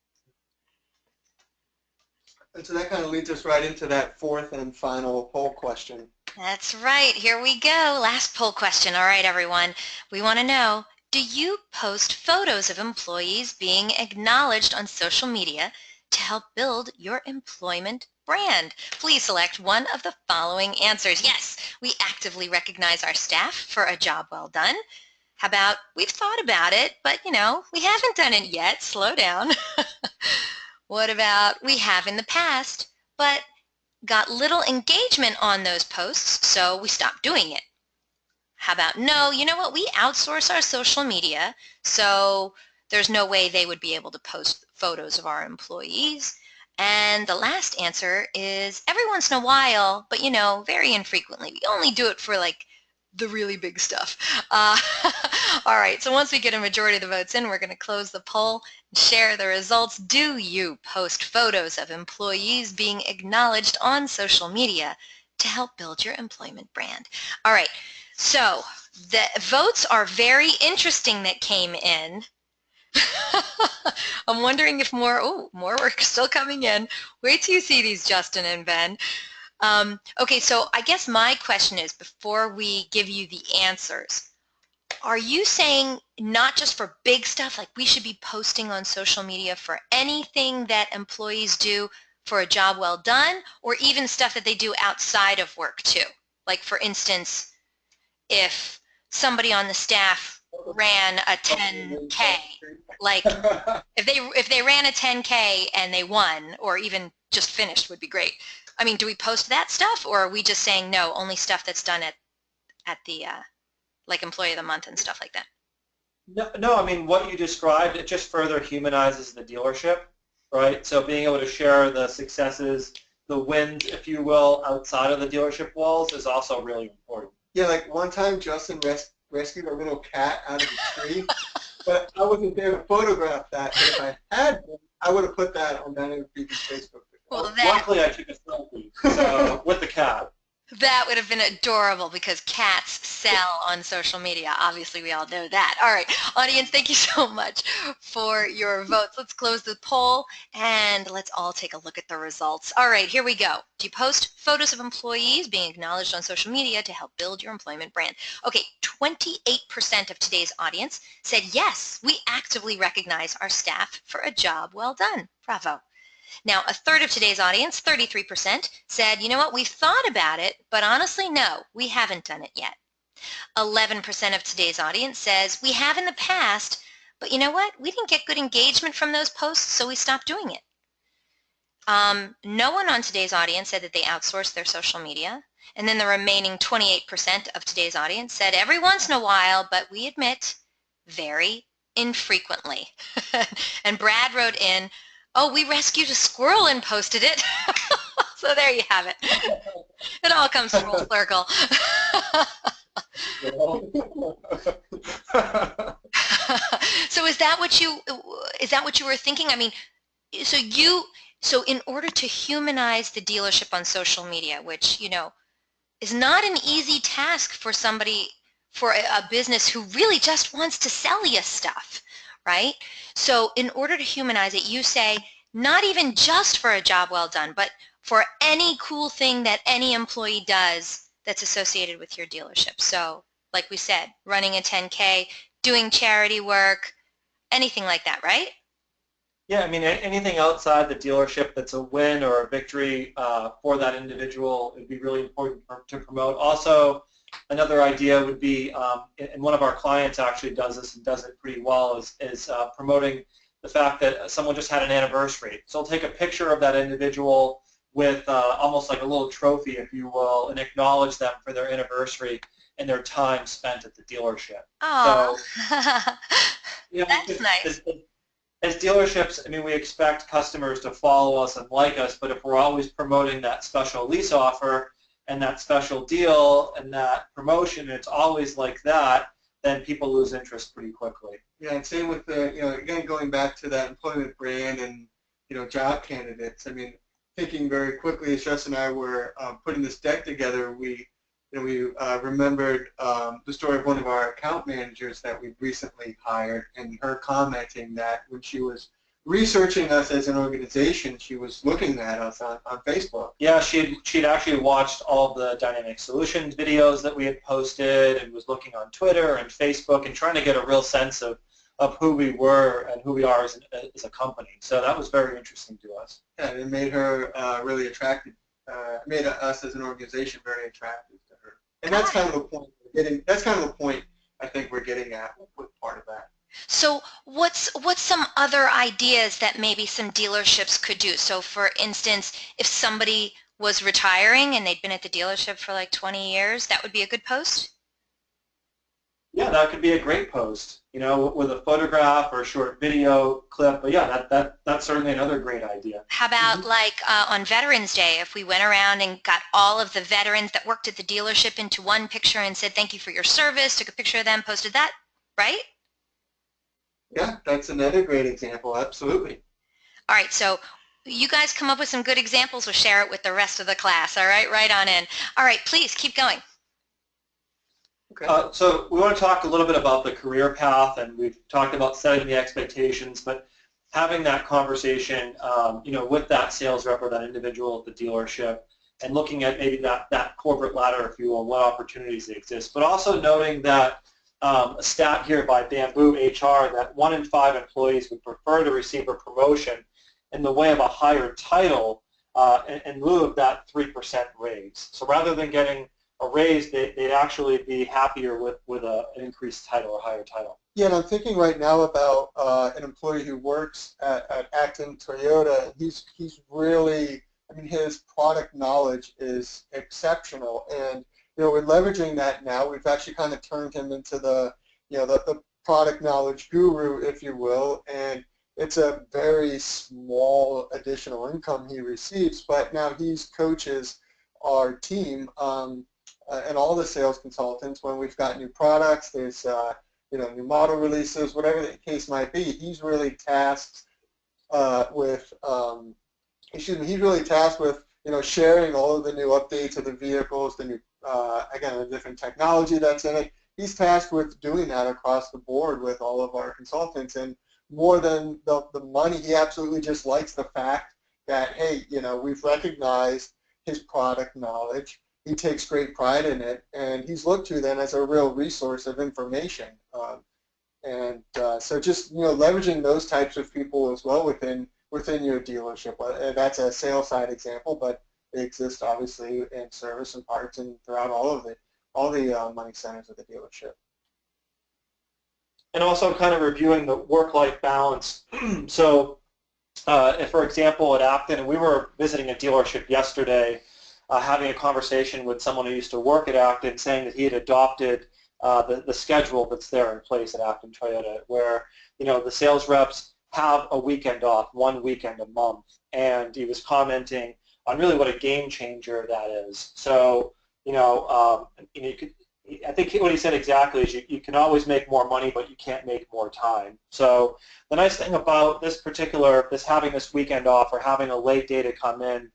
And so that kind of leads us right into that fourth and final poll question. That's right. Here we go. Last poll question. All right, everyone. We want to know, do you post photos of employees being acknowledged on social media to help build your employment brand? Please select one of the following answers. Yes, we actively recognize our staff for a job well done. How about, we've thought about it, but we haven't done it yet. Slow down. What about, we have in the past, but got little engagement on those posts, so we stopped doing it? How about, no, you know what, we outsource our social media, so there's no way they would be able to post photos of our employees. And the last answer is every once in a while, but very infrequently. We only do it for like the really big stuff. All right, so once we get a majority of the votes in, we're going to close the poll and share the results. Do you post photos of employees being acknowledged on social media to help build your employment brand? All right, so the votes are very interesting that came in. I'm wondering if more work is still coming in. Wait till you see these, Justin and Ben. Okay, so I guess my question is, before we give you the answers, are you saying not just for big stuff, like we should be posting on social media for anything that employees do for a job well done, or even stuff that they do outside of work too? Like, for instance, if somebody on the staff ran a 10K, like if they ran a 10K and they won, or even just finished, would be great. I mean, do we post that stuff, or are we just saying no, only stuff that's done at the like Employee of the Month and stuff like that? No, I mean, what you described, it just further humanizes the dealership, right? So being able to share the successes, the wins, if you will, outside of the dealership walls is also really important. Yeah, like one time Justin rescued a little cat out of a tree, but I wasn't there to photograph that. But if I had been, I would have put that on Dynamic Beacon's Facebook. Well, luckily, I took a selfie with the cat. That would have been adorable because cats sell on social media. Obviously, we all know that. All right, audience, thank you so much for your votes. Let's close the poll and let's all take a look at the results. All right, here we go. Do you post photos of employees being acknowledged on social media to help build your employment brand? Okay, 28% of today's audience said yes, we actively recognize our staff for a job well done. Bravo. Now, a third of today's audience, 33%, said, you know what, we've thought about it, but honestly, no, we haven't done it yet. 11% of today's audience says, we have in the past, but you know what, we didn't get good engagement from those posts, so we stopped doing it. No one on today's audience said that they outsourced their social media. And then the remaining 28% of today's audience said, every once in a while, but we admit, very infrequently. And Brad wrote in, oh, we rescued a squirrel and posted it. So there you have it. It all comes full circle. So is that what you were thinking? I mean, so in order to humanize the dealership on social media, which, is not an easy task for somebody, for a business who really just wants to sell you stuff, right? So in order to humanize it, you say, not even just for a job well done, but for any cool thing that any employee does that's associated with your dealership. So like we said, running a 10K, doing charity work, anything like that, right? Yeah, I mean, anything outside the dealership that's a win or a victory for that individual would be really important to promote. Also, another idea would be, and one of our clients actually does this and does it pretty well, is promoting the fact that someone just had an anniversary. So they'll take a picture of that individual with almost like a little trophy, if you will, and acknowledge them for their anniversary and their time spent at the dealership. Oh, so, that's nice. as dealerships, I mean, we expect customers to follow us and like us, but if we're always promoting that special lease offer and that special deal and that promotion, it's always like that, then people lose interest pretty quickly. Yeah, and same with the, again, going back to that employment brand and, job candidates. I mean, thinking very quickly, as Jess and I were putting this deck together, we remembered the story of one of our account managers that we recently hired, and her commenting that when she was researching us as an organization, she was looking at us on Facebook. Yeah, she'd actually watched all of the Dynamic Solutions videos that we had posted and was looking on Twitter and Facebook and trying to get a real sense of who we were and who we are as a company. So that was very interesting to us. Yeah, it made her really attractive. Made us as an organization very attractive to her, and that's kind of the point. That's kind of the point I think we're getting at with part of that. So what's some other ideas that maybe some dealerships could do? So for instance, if somebody was retiring and they'd been at the dealership for like 20 years, that would be a good post? Yeah, that could be a great post, with a photograph or a short video clip. But yeah, that's certainly another great idea. How about like on Veterans Day, if we went around and got all of the veterans that worked at the dealership into one picture and said thank you for your service, took a picture of them, posted that, right? Yeah, that's another great example, absolutely. All right, so you guys come up with some good examples. We'll share it with the rest of the class, all right? Right on in. All right, please keep going. Okay. So we want to talk a little bit about the career path, and we've talked about setting the expectations, but having that conversation, with that sales rep or that individual at the dealership, and looking at maybe that corporate ladder, if you will, what opportunities exist, but also noting that a stat here by Bamboo HR that 1 in 5 employees would prefer to receive a promotion in the way of a higher title in lieu of that 3% raise. So rather than getting a raise, they'd actually be happier with an increased title or higher title. Yeah, and I'm thinking right now about an employee who works at Acton Toyota. He's really, his product knowledge is exceptional, and we're leveraging that now. We've actually kind of turned him into the product knowledge guru, if you will, and it's a very small additional income he receives, but now he coaches our team and all the sales consultants when we've got new products, there's new model releases, whatever the case might be. He's really tasked with sharing all of the new updates of the vehicles, the new again, the different technology that's in it. He's tasked with doing that across the board with all of our consultants, and more than the money, he absolutely just likes the fact that, hey, we've recognized his product knowledge. He takes great pride in it, and he's looked to then as a real resource of information. So just leveraging those types of people as well within your dealership. That's a sales side example, but they exist obviously in service and parts and throughout all the money centers of the dealership. And also kind of reviewing the work-life balance. So if, for example, at Acton, and we were visiting a dealership yesterday, having a conversation with someone who used to work at Acton, saying that he had adopted the schedule that's there in place at Acton Toyota, where the sales reps have a weekend off, 1 weekend a month, and he was commenting on really what a game changer that is. So I think what he said exactly is you can always make more money, but you can't make more time. So the nice thing about this having this weekend off or having a late day to come in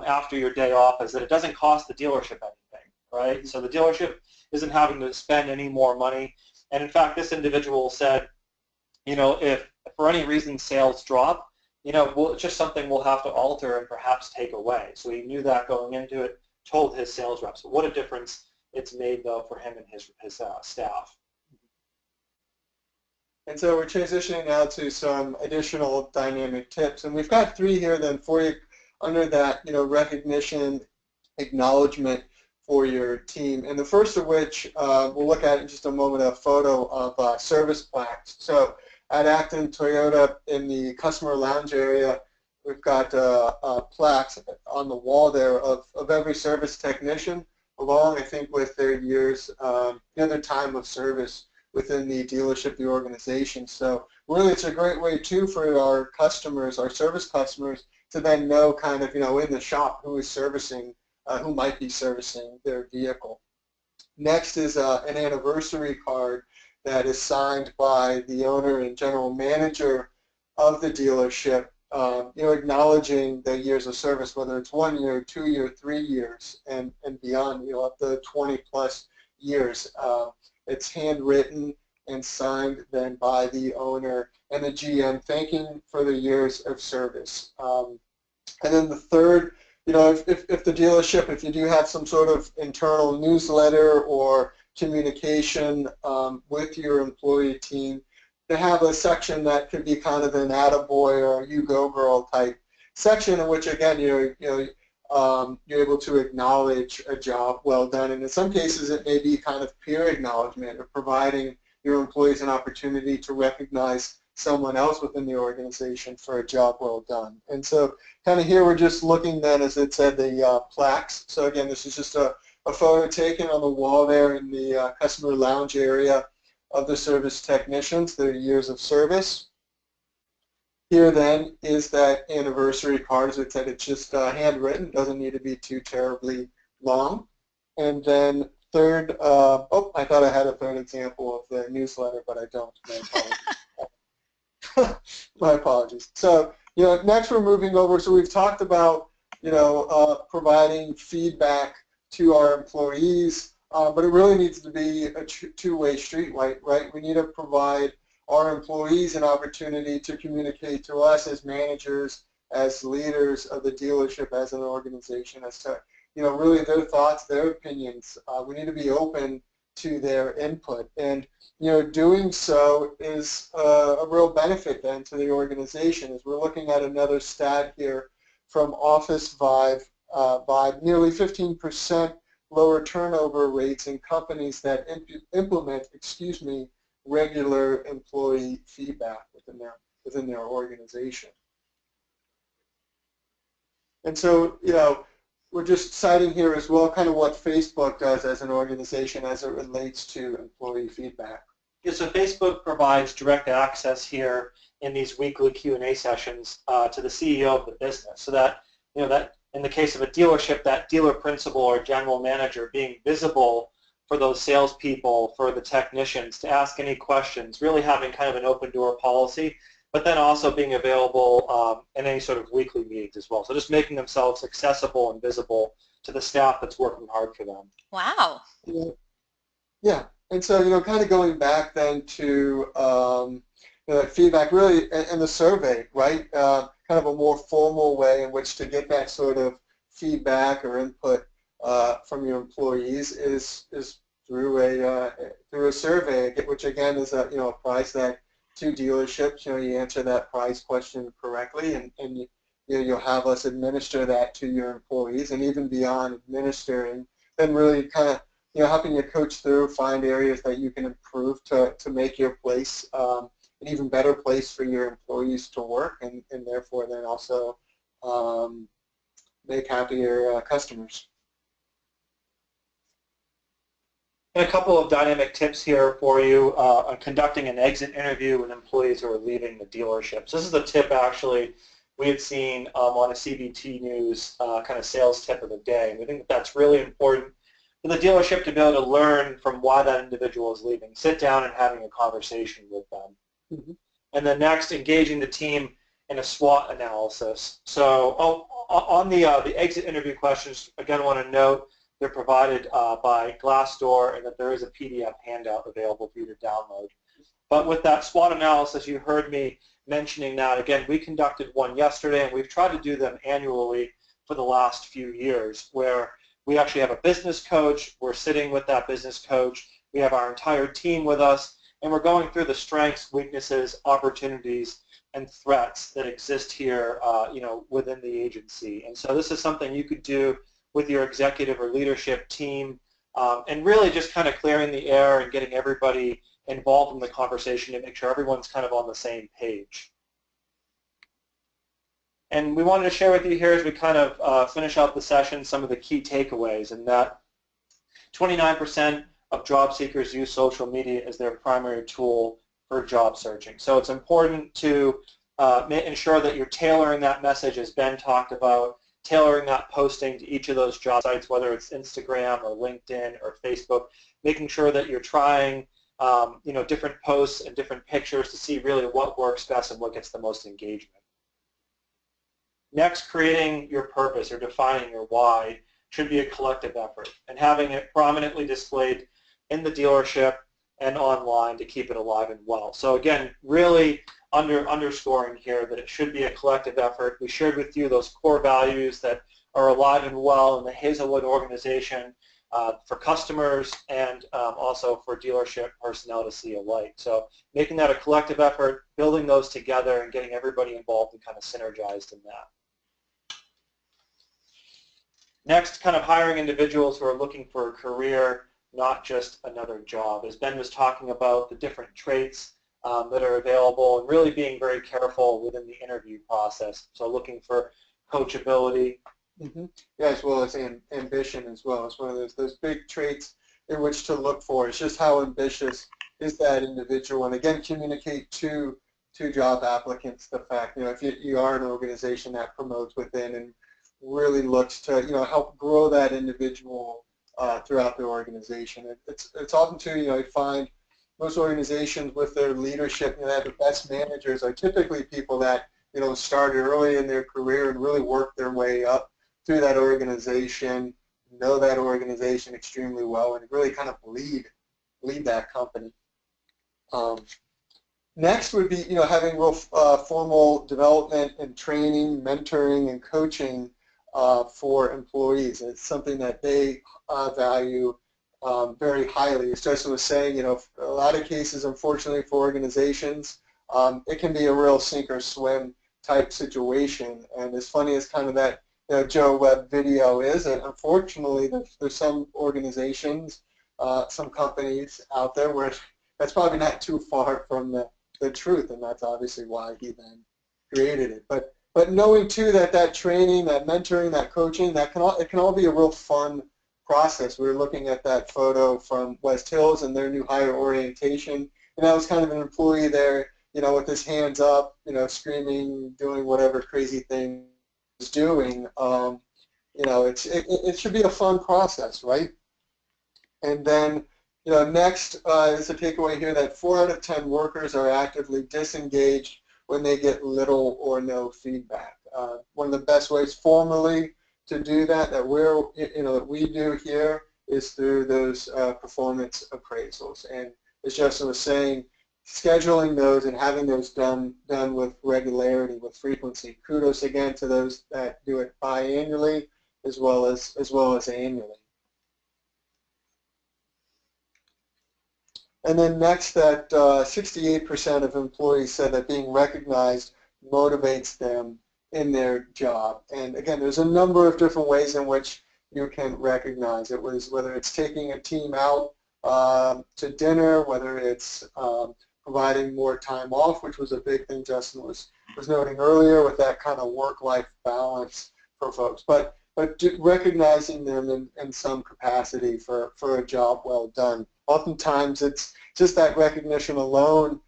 after your day off is that it doesn't cost the dealership anything, right? So the dealership isn't having to spend any more money. And in fact, this individual said, if for any reason sales drop, it's just something we'll have to alter and perhaps take away. So he knew that going into it, told his sales reps. What a difference it's made, though, for him and his staff. And so we're transitioning now to some additional dynamic tips. And we've got 3 here then for you under that, recognition, acknowledgement for your team. And the first of which we'll look at in just a moment, a photo of service plaques. So at Acton Toyota in the customer lounge area, we've got plaques on the wall there of every service technician, along, I think, with their years, their time of service within the dealership, the organization. So really it's a great way too for our customers, our service customers, to then know kind of, in the shop who is servicing, who might be servicing their vehicle. Next is an anniversary card that is signed by the owner and general manager of the dealership, acknowledging the years of service, whether it's 1 year, 2 year, 3 years, and beyond, up to 20 plus years. It's handwritten and signed then by the owner and the GM, thanking for the years of service. And then the third, if the dealership, if you do have some sort of internal newsletter or communication with your employee team, to have a section that could be kind of an attaboy or you go girl type section, in which again you're able to acknowledge a job well done, and in some cases it may be kind of peer acknowledgement or providing your employees an opportunity to recognize someone else within the organization for a job well done. And so kind of here we're just looking then, as it said, the plaques. So again, this is just a photo taken on the wall there in the customer lounge area of the service technicians, their years of service. Here then is that anniversary card. As I said, it's just handwritten, doesn't need to be too terribly long. And then third, I thought I had a third example of the newsletter, but I don't. My apologies. My apologies. So, next we're moving over. So we've talked about, providing feedback to our employees, but it really needs to be a two-way street, right? We need to provide our employees an opportunity to communicate to us as managers, as leaders of the dealership, as an organization, as to, really their thoughts, their opinions. We need to be open to their input, and doing so is a real benefit then to the organization. As we're looking at another stat here from Office Vibe, nearly 15% lower turnover rates in companies that implement, regular employee feedback within their organization. And so, we're just citing here as well kind of what Facebook does as an organization as it relates to employee feedback. Yeah, so Facebook provides direct access here in these weekly Q&A sessions to the CEO of the business, so that, that in the case of a dealership, that dealer principal or general manager being visible for those salespeople, for the technicians to ask any questions, really having kind of an open door policy, but then also being available in any sort of weekly meetings as well. So just making themselves accessible and visible to the staff that's working hard for them. Wow. Yeah, and so, kind of going back then to feedback really and the survey, right? Kind of a more formal way in which to get that sort of feedback or input from your employees is through a survey, which again is a prize that to dealerships. You answer that prize question correctly, and you'll have us administer that to your employees, and even beyond administering, then really kind of helping you coach through, find areas that you can improve to make your place an even better place for your employees to work, and therefore then also make happier customers. And a couple of dynamic tips here for you on conducting an exit interview with employees who are leaving the dealership. So this is a tip actually we had seen on a CBT News kind of sales tip of the day. And we think that that's really important for the dealership to be able to learn from why that individual is leaving. Sit down and having a conversation with them. Mm-hmm. And then next, engaging the team in a SWOT analysis. So on the exit interview questions, again, I want to note they're provided by Glassdoor, and that there is a PDF handout available for you to download. But with that SWOT analysis, you heard me mentioning that. Again, we conducted one yesterday, and we've tried to do them annually for the last few years, where we actually have a business coach. We're sitting with that business coach. We have our entire team with us, and we're going through the strengths, weaknesses, opportunities, and threats that exist here, within the agency. And so this is something you could do with your executive or leadership team, and really just kind of clearing the air and getting everybody involved in the conversation to make sure everyone's kind of on the same page. And we wanted to share with you here as we kind of finish out the session some of the key takeaways, and that 29% of job seekers use social media as their primary tool for job searching. So it's important to ensure that you're tailoring that message, as Ben talked about, tailoring that posting to each of those job sites, whether it's Instagram or LinkedIn or Facebook, making sure that you're trying different posts and different pictures to see really what works best and what gets the most engagement. Next, creating your purpose or defining your why should be a collective effort, and having it prominently displayed in the dealership and online to keep it alive and well. So again, really underscoring here that it should be a collective effort. We shared with you those core values that are alive and well in the Hazelwood organization for customers and also for dealership personnel to see alike. So making that a collective effort, building those together and getting everybody involved and kind of synergized in that. Next, kind of hiring individuals who are looking for a career, not just another job. As Ben was talking about, the different traits that are available and really being very careful within the interview process. So looking for coachability. Yeah, as well as ambition as well. It's one of those big traits in which to look for. It's just how ambitious is that individual. And again, communicate to job applicants the fact, if you are an organization that promotes within and really looks to, help grow that individual throughout the organization. It's often too, you find most organizations with their leadership, they have the best managers are typically people that, started early in their career and really worked their way up through that organization, know that organization extremely well, and really kind of lead that company. Next would be, having real formal development and training, mentoring, and coaching for employees. It's something that they value very highly. As Justin was saying, a lot of cases, unfortunately, for organizations, it can be a real sink or swim type situation. And as funny as kind of that Joe Webb video is, and unfortunately, there's some organizations, some companies out there where that's probably not too far from the truth, and that's obviously why he then created it. But knowing too that training, that mentoring, that coaching, it can all be a real fun process. We were looking at that photo from West Hills and their new hire orientation, and that was kind of an employee there, with his hands up, screaming, doing whatever crazy thing he was doing. It should be a fun process, right? And then, next is a takeaway here that 4 out of 10 workers are actively disengaged when they get little or no feedback. One of the best ways formally to do that we do here is through those performance appraisals. And as Justin was saying, scheduling those and having those done with regularity, with frequency. Kudos again to those that do it biannually as well as annually. And then next, that 68% of employees said that being recognized motivates them in their job. And again, there's a number of different ways in which you can recognize it, whether it's taking a team out to dinner, whether it's providing more time off, which was a big thing Justin was noting earlier with that kind of work-life balance for folks. But recognizing them in some capacity for a job well done. Oftentimes it's just that recognition alone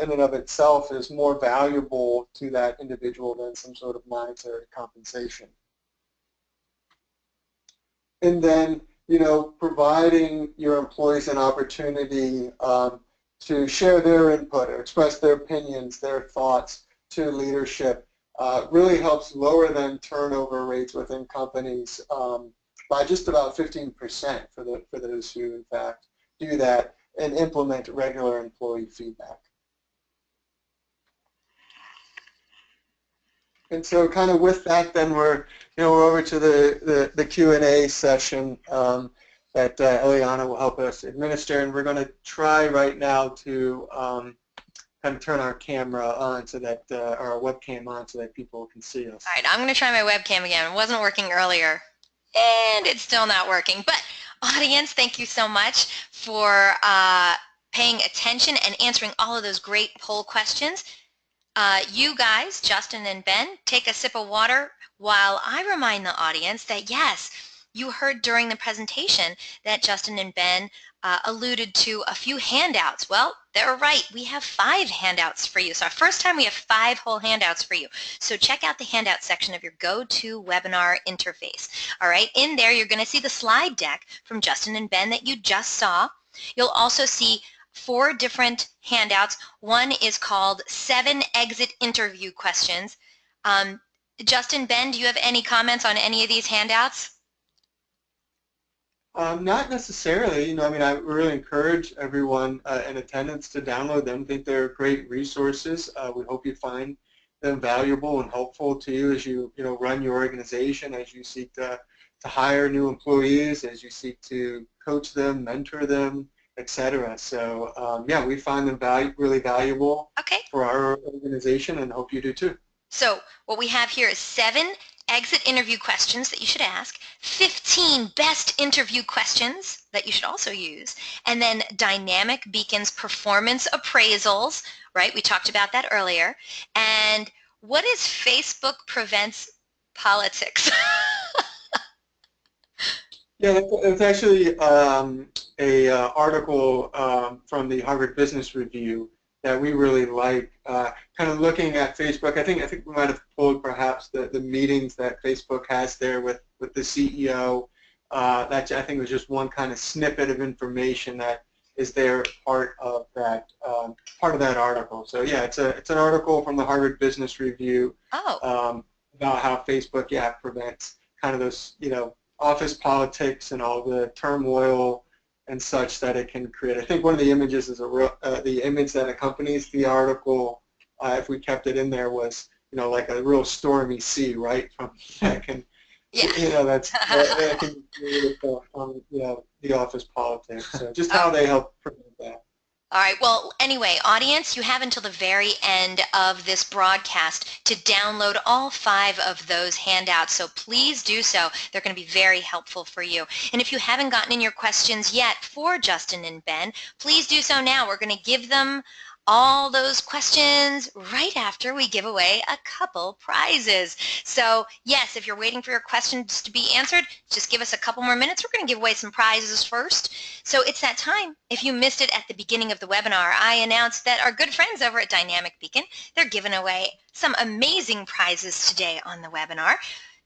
in and of itself is more valuable to that individual than some sort of monetary compensation. And then, providing your employees an opportunity to share their input or express their opinions, their thoughts to leadership really helps lower than turnover rates within companies by just about 15% for those who, in fact, do that and implement regular employee feedback. And so kind of with that, then we're over to the Q&A session that Eliana will help us administer, and we're going to try right now to kind of turn our camera on so that, or our webcam on so that people can see us. All right, I'm going to try my webcam again. It wasn't working earlier, and it's still not working. But audience, thank you so much for paying attention and answering all of those great poll questions. You guys, Justin and Ben, take a sip of water while I remind the audience that yes, you heard during the presentation that Justin and Ben alluded to a few handouts. Well, they're right. We have 5 handouts for you. So our first time we have 5 whole handouts for you. So check out the handout section of your GoToWebinar interface. All right, in there you're going to see the slide deck from Justin and Ben that you just saw. You'll also see 4 different handouts. One is called 7 Exit Interview Questions. Justin, Ben, do you have any comments on any of these handouts? Not necessarily. I mean, I really encourage everyone in attendance to download them. I think they're great resources. We hope you find them valuable and helpful to you as you run your organization, as you seek to hire new employees, as you seek to coach them, mentor them, etc. So yeah, we find them really valuable for our organization, and hope you do too. So what we have here is 7 exit interview questions that you should ask, 15 best interview questions that you should also use, and then Dynamic Beacon's performance appraisals, right? We talked about that earlier. And what is Facebook Prevents Politics? Yeah, it's actually a article from the Harvard Business Review that we really like, kind of looking at Facebook. I think we might have pulled perhaps the meetings that Facebook has there with the CEO. That I think was just one kind of snippet of information that is there part of that article. So yeah, it's an article from the Harvard Business Review about how Facebook prevents kind of those office politics and all the turmoil and such that it can create. I think one of the images is the image that accompanies the article, if we kept it in there, was like a real stormy sea, right? From that can, that can create from the office politics. So just how they help prevent that. All right, well, anyway, audience, you have until the very end of this broadcast to download all 5 of those handouts, so please do so. They're going to be very helpful for you. And if you haven't gotten in your questions yet for Justin and Ben, please do so now. We're going to give them all those questions right after we give away a couple prizes. So yes, if you're waiting for your questions to be answered, just give us a couple more minutes. We're going to give away some prizes first. So it's that time. If you missed it at the beginning of the webinar, I announced that our good friends over at Dynamic Beacon, they're giving away some amazing prizes today on the webinar.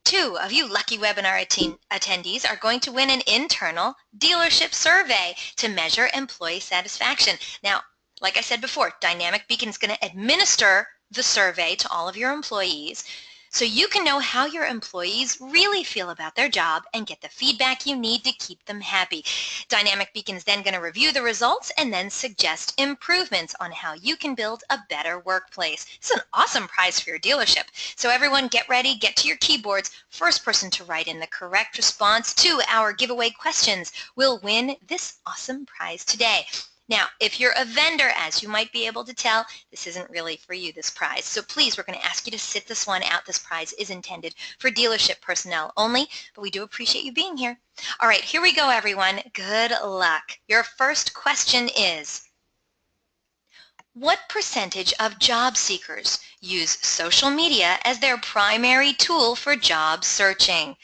2 of you lucky webinar attendees are going to win an internal dealership survey to measure employee satisfaction. Now, like I said before, Dynamic Beacon is going to administer the survey to all of your employees so you can know how your employees really feel about their job and get the feedback you need to keep them happy. Dynamic Beacon is then going to review the results and then suggest improvements on how you can build a better workplace. It's an awesome prize for your dealership. So everyone get ready, get to your keyboards. First person to write in the correct response to our giveaway questions will win this awesome prize today. Now, if you're a vendor, as you might be able to tell, this isn't really for you, this prize. So please, we're going to ask you to sit this one out. This prize is intended for dealership personnel only, but we do appreciate you being here. All right, here we go, everyone. Good luck. Your first question is, what percentage of job seekers use social media as their primary tool for job searching?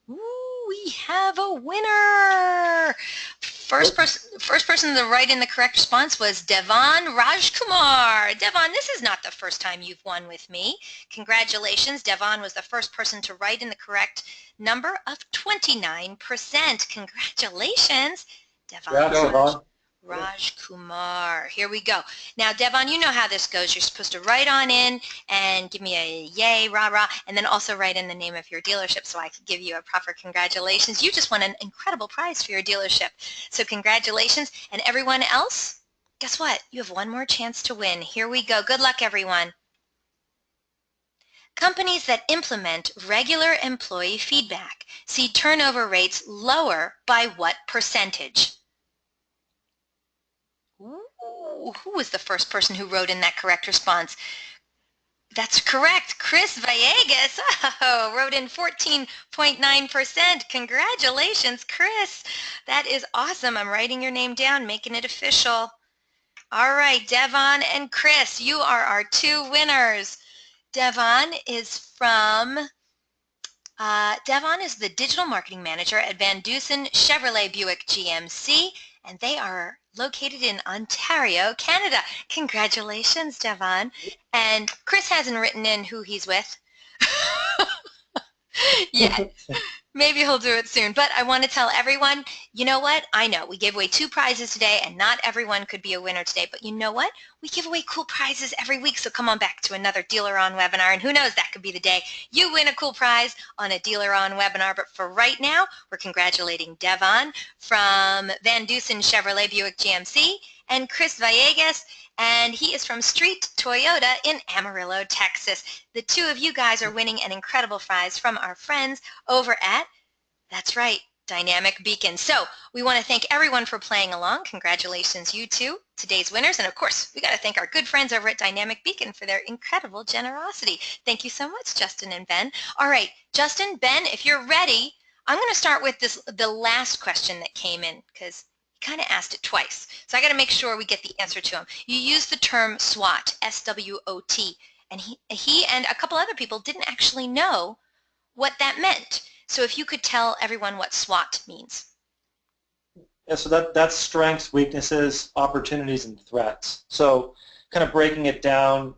Ooh, we have a winner. First person to write in the correct response was Devon Rajkumar. Devon, this is not the first time you've won with me. Congratulations. Devon was the first person to write in the correct number of 29%. Congratulations, Devon. Rajkumar. Here we go. Now, Devon, you know how this goes. You're supposed to write on in and give me a yay, rah-rah, and then also write in the name of your dealership so I could give you a proper congratulations. You just won an incredible prize for your dealership. So congratulations. And everyone else, guess what? You have one more chance to win. Here we go. Good luck, everyone. Companies that implement regular employee feedback see turnover rates lower by what percentage? Ooh, who was the first person who wrote in that correct response? That's correct. Chris Villegas wrote in 14.9%. Congratulations, Chris. That is awesome. I'm writing your name down, making it official. All right, Devon and Chris, you are our 2 winners. Devon is from Devon is the digital marketing manager at Van Dusen Chevrolet Buick GMC, and they are located in Ontario, Canada. Congratulations, Devon. And Chris hasn't written in who he's with yet. Maybe he'll do it soon. But I want to tell everyone, you know what? I know we gave away 2 prizes today, and not everyone could be a winner today. But you know what? We give away cool prizes every week. So come on back to another DealerOn webinar. And who knows, that could be the day you win a cool prize on a DealerOn webinar. But for right now, we're congratulating Devon from Van Dusen Chevrolet Buick GMC and Chris Villegas, and he is from Street Toyota in Amarillo, Texas. The 2 of you guys are winning an incredible prize from our friends over at, that's right, Dynamic Beacon. So we want to thank everyone for playing along. Congratulations, you 2, today's winners. And of course, we got to thank our good friends over at Dynamic Beacon for their incredible generosity. Thank you so much, Justin and Ben. All right, Justin, Ben, if you're ready, I'm going to start with the last question that came in, because kind of asked it twice. So I got to make sure we get the answer to him. You used the term SWOT, S-W-O-T, and he and a couple other people didn't actually know what that meant. So if you could tell everyone what SWOT means. Yeah, so that's strengths, weaknesses, opportunities, and threats. So kind of breaking it down,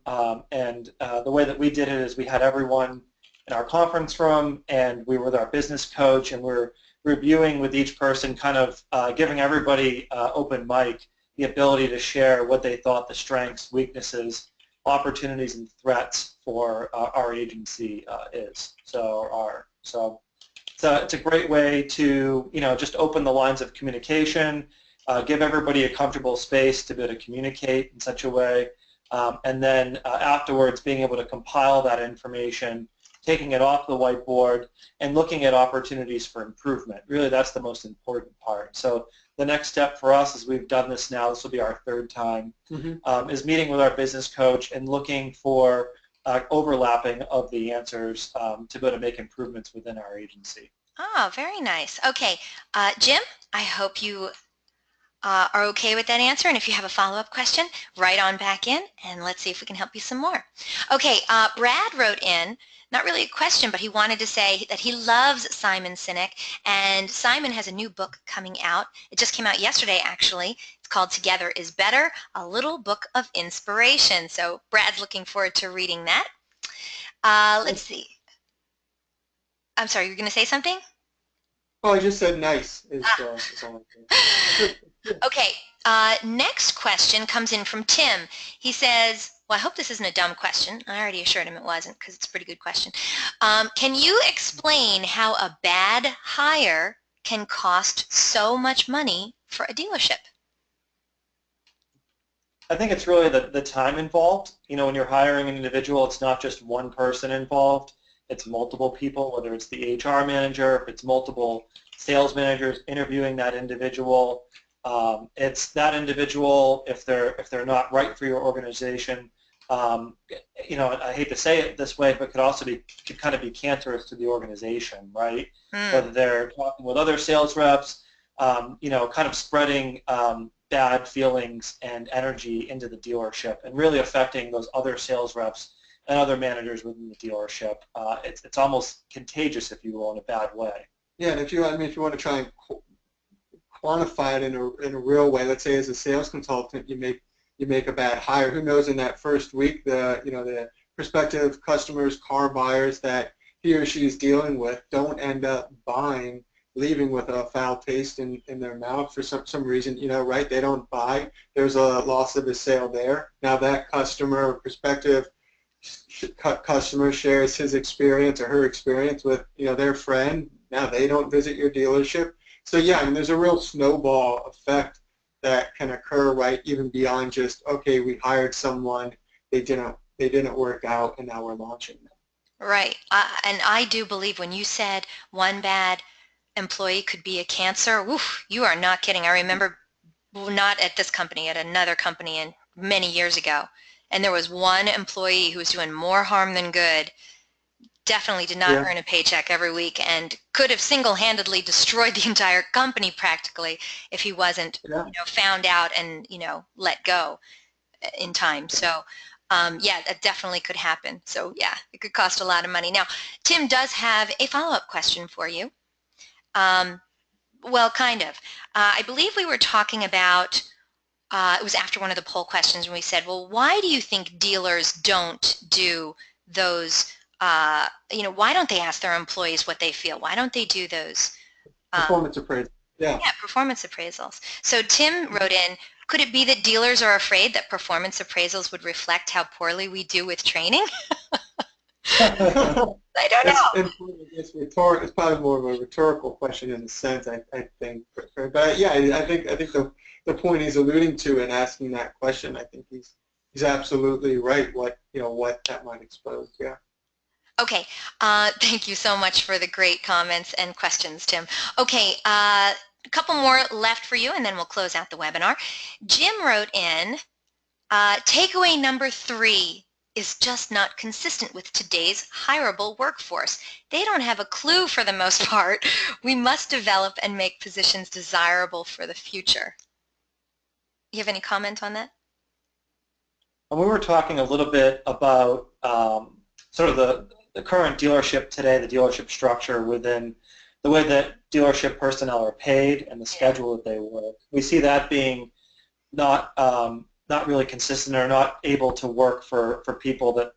and the way that we did it is we had everyone in our conference room, and we were with our business coach, and we're reviewing with each person, kind of giving everybody open mic the ability to share what they thought the strengths, weaknesses, opportunities, and threats for our agency is. So it's a great way to just open the lines of communication, give everybody a comfortable space to be able to communicate in such a way, and then afterwards being able to compile that information, taking it off the whiteboard, and looking at opportunities for improvement. Really, that's the most important part. So the next step for us, as we've done this now, this will be our 3rd time, is meeting with our business coach and looking for overlapping of the answers to be able to make improvements within our agency. Oh, very nice. Okay, Jim, I hope you are okay with that answer, and if you have a follow-up question, write on back in, and let's see if we can help you some more. Okay, Brad wrote in, not really a question, but he wanted to say that he loves Simon Sinek, and Simon has a new book coming out. It just came out yesterday, actually. It's called Together is Better, a little book of inspiration. So Brad's looking forward to reading that. Let's see. I'm sorry, you were going to say something? Oh, I just said nice. Is all Okay, next question comes in from Tim. He says, well, I hope this isn't a dumb question. I already assured him it wasn't, because it's a pretty good question. Can you explain how a bad hire can cost so much money for a dealership? I think it's really the time involved. When you're hiring an individual, it's not just one person involved. It's multiple people, whether it's the HR manager, if it's multiple sales managers interviewing that individual. It's that individual, if they're not right for your organization, I hate to say it this way, but could kind of be cancerous to the organization, right? Whether they're talking with other sales reps, kind of spreading bad feelings and energy into the dealership and really affecting those other sales reps and other managers within the dealership. It's almost contagious, if you will, in a bad way. Yeah, and if you want to try and quantify it in a real way, let's say as a sales consultant, you make a bad hire. Who knows, in that first week, the prospective customers, car buyers that he or she is dealing with don't end up leaving with a foul taste in their mouth for some reason, right? They don't buy. There's a loss of a sale there. Now that customer or prospective customer shares his experience or her experience with their friend. Now they don't visit your dealership. So yeah, there's a real snowball effect that can occur, right, even beyond just, okay, we hired someone, they didn't work out, and now we're launching them. Right, and I do believe when you said one bad employee could be a cancer, oof, you are not kidding. I remember, not at this company, at another company many years ago, and there was one employee who was doing more harm than good, definitely did not earn a paycheck every week, and could have single-handedly destroyed the entire company practically if he wasn't found out and let go in time. So Yeah, that definitely could happen. So yeah, it could cost a lot of money. Now, Tim does have a follow-up question for you. Well, kind of. I believe we were talking about, it was after one of the poll questions, and we said, well, why do you think dealers don't do those, why don't they ask their employees what they feel? Why don't they do those? Performance appraisal. Yeah. Yeah, performance appraisals. So Tim wrote in, could it be that dealers are afraid that performance appraisals would reflect how poorly we do with training? I don't know. It's probably more of a rhetorical question in a sense, I think. But yeah, I think the point he's alluding to in asking that question, I think he's absolutely right. What that might expose. Yeah. Okay. Thank you so much for the great comments and questions, Tim. Okay. A couple more left for you, and then we'll close out the webinar. Jim wrote in, takeaway number 3 is just not consistent with today's hireable workforce. They don't have a clue for the most part. We must develop and make positions desirable for the future. You have any comment on that? And we were talking a little bit about sort of the current dealership today, the dealership structure within the way that dealership personnel are paid and the schedule that they work. We see that being not really consistent or not able to work for people that,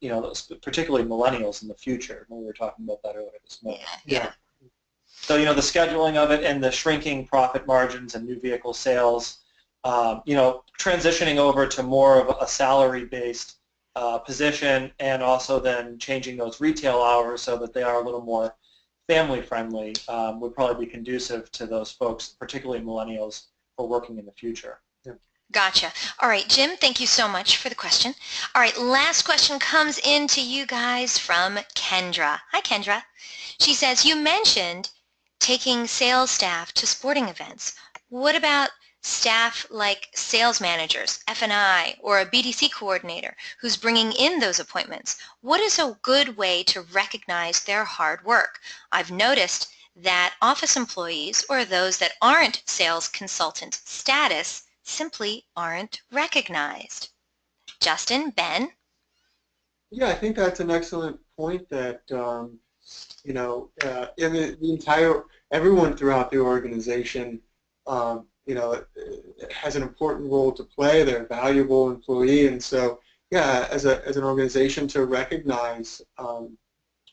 particularly millennials in the future. We were talking about that earlier this morning. Yeah. So, the scheduling of it and the shrinking profit margins and new vehicle sales, transitioning over to more of a salary-based position, and also then changing those retail hours so that they are a little more family-friendly would probably be conducive to those folks, particularly millennials, for working in the future. Gotcha. All right, Jim, thank you so much for the question. All right, last question comes in to you guys from Kendra. Hi, Kendra. She says, you mentioned taking sales staff to sporting events. What about staff like sales managers, F&I, or a BDC coordinator who's bringing in those appointments? What is a good way to recognize their hard work? I've noticed that office employees or those that aren't sales consultant status simply aren't recognized. Justin, Ben? Yeah, I think that's an excellent point that, everyone throughout the organization, has an important role to play. They're a valuable employee, and so, yeah, as an organization to recognize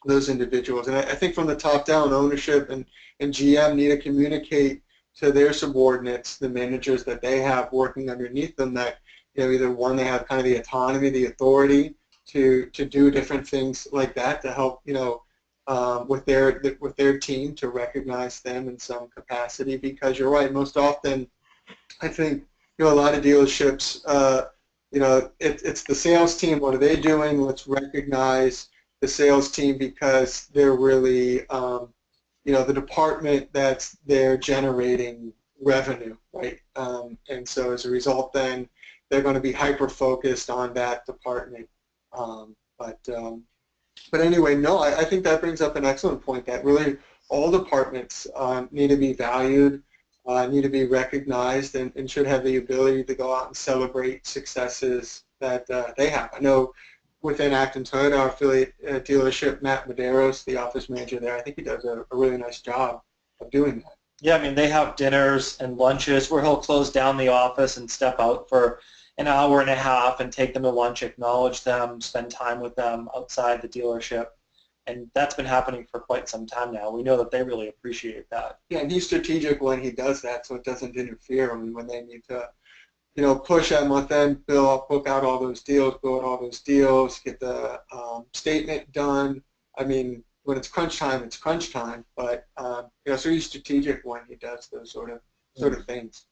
those individuals. And I think from the top down, ownership and GM need to communicate to their subordinates, the managers that they have working underneath them, that either one, they have kind of the autonomy, the authority to do different things like that to help with their team, to recognize them in some capacity. Because you're right, most often I think a lot of dealerships, it's the sales team. What are they doing? Let's recognize the sales team because they're really the department that's there generating revenue, right? And so as a result, then they're going to be hyper-focused on that department. But anyway, no, I think that brings up an excellent point, that really all departments need to be valued, need to be recognized, and should have the ability to go out and celebrate successes that they have. I know within Acton Toyota, our affiliate dealership, Matt Medeiros, the office manager there, I think he does a really nice job of doing that. Yeah, I mean, they have dinners and lunches where he'll close down the office and step out for an hour and a half and take them to lunch, acknowledge them, spend time with them outside the dealership. And that's been happening for quite some time now. We know that they really appreciate that. Yeah, and he's strategic when he does that, so it doesn't interfere. I mean, when they need to push at month end, book out all those deals, build all those deals, get the statement done. I mean, when it's crunch time, it's crunch time. But so he's strategic when he does those sort of things.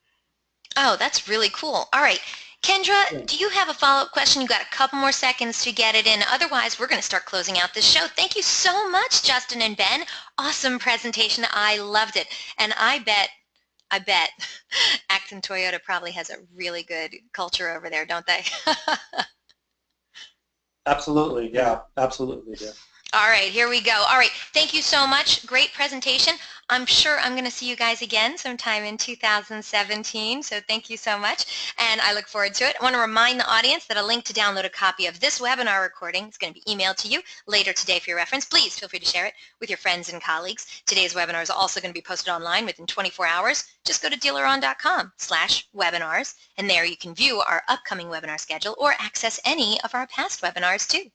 Oh, that's really cool. All right, Kendra, do you have a follow-up question? You've got a couple more seconds to get it in. Otherwise, we're going to start closing out this show. Thank you so much, Justin and Ben. Awesome presentation. I loved it. And I bet Acton Toyota probably has a really good culture over there, don't they? Absolutely, yeah, absolutely, yeah. All right, here we go. All right, thank you so much. Great presentation. I'm sure I'm going to see you guys again sometime in 2017, so thank you so much, and I look forward to it. I want to remind the audience that a link to download a copy of this webinar recording is going to be emailed to you later today for your reference. Please feel free to share it with your friends and colleagues. Today's webinar is also going to be posted online within 24 hours. Just go to DealerOn.com/webinars, and there you can view our upcoming webinar schedule or access any of our past webinars too.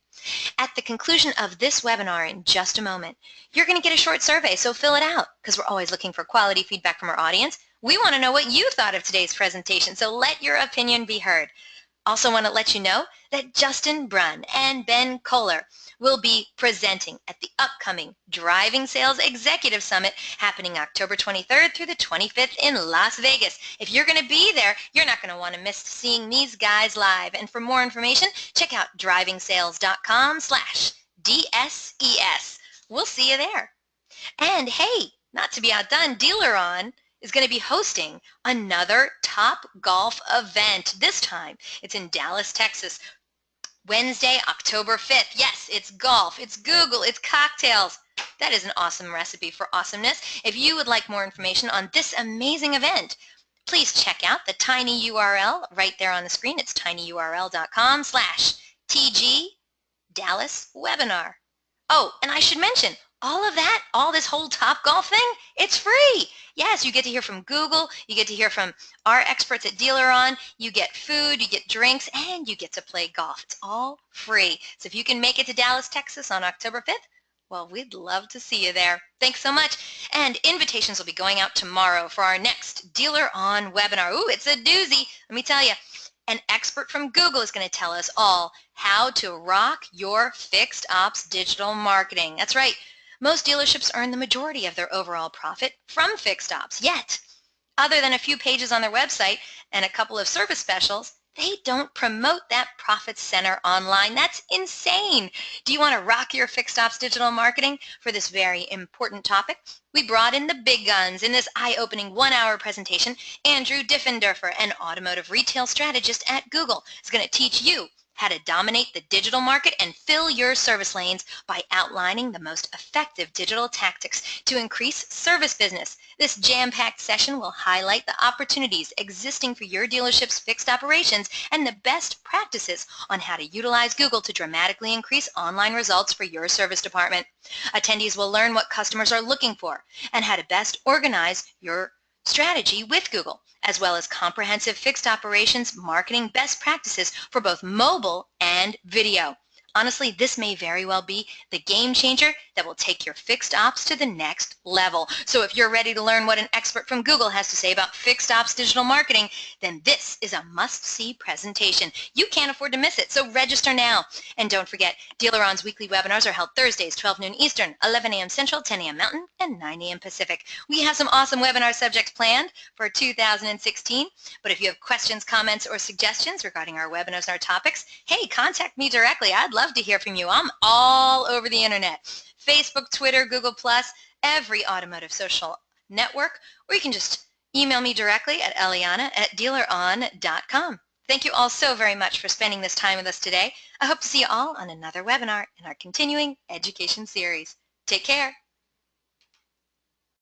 At the conclusion of this webinar in just a moment, you're going to get a short survey, so fill it out because we're always looking for quality feedback from our audience. We want to know what you thought of today's presentation, so let your opinion be heard. Also want to let you know that Justin Brunn and Ben Kohler will be presenting at the upcoming Driving Sales Executive Summit happening October 23rd through the 25th in Las Vegas. If you're going to be there, you're not going to want to miss seeing these guys live. And for more information, check out drivingsales.com/DSES. We'll see you there. And hey, not to be outdone, DealerOn is going to be hosting another Top Golf event. This time, it's in Dallas, Texas, Wednesday, October 5th. Yes, it's golf, it's Google, it's cocktails. That is an awesome recipe for awesomeness. If you would like more information on this amazing event, please check out the tiny URL right there on the screen. It's tinyurl.com/TG Dallas webinar. Oh, and I should mention, all of that, all this whole Top Golf thing, it's free. Yes, you get to hear from Google, you get to hear from our experts at DealerOn, you get food, you get drinks, and you get to play golf. It's all free. So if you can make it to Dallas, Texas on October 5th, well, we'd love to see you there. Thanks so much. And invitations will be going out tomorrow for our next DealerOn webinar. Ooh, it's a doozy. Let me tell you. An expert from Google is going to tell us all how to rock your fixed ops digital marketing. That's right. Most dealerships earn the majority of their overall profit from fixed ops. Yet, other than a few pages on their website and a couple of service specials, they don't promote that profit center online. That's insane. Do you want to rock your fixed ops digital marketing? For this very important topic, we brought in the big guns in this eye-opening 1-hour presentation. Andrew Diffenderfer, an automotive retail strategist at Google, is going to teach you how to dominate the digital market and fill your service lanes by outlining the most effective digital tactics to increase service business. This jam-packed session will highlight the opportunities existing for your dealership's fixed operations and the best practices on how to utilize Google to dramatically increase online results for your service department. Attendees will learn what customers are looking for and how to best organize your strategy with Google, as well as comprehensive fixed operations marketing best practices for both mobile and video. Honestly, this may very well be the game changer that will take your fixed ops to the next level. So if you're ready to learn what an expert from Google has to say about fixed ops digital marketing, then this is a must-see presentation. You can't afford to miss it, so register now. And don't forget, DealerOn's weekly webinars are held Thursdays, 12 noon Eastern, 11 a.m. Central, 10 a.m. Mountain, and 9 a.m. Pacific. We have some awesome webinar subjects planned for 2016, but if you have questions, comments, or suggestions regarding our webinars and our topics, hey, contact me directly. I'd love to hear from you. I'm all over the internet. Facebook, Twitter, Google+, every automotive social network, or you can just email me directly at eliana@dealeron.com. Thank you all so very much for spending this time with us today. I hope to see you all on another webinar in our continuing education series. Take care.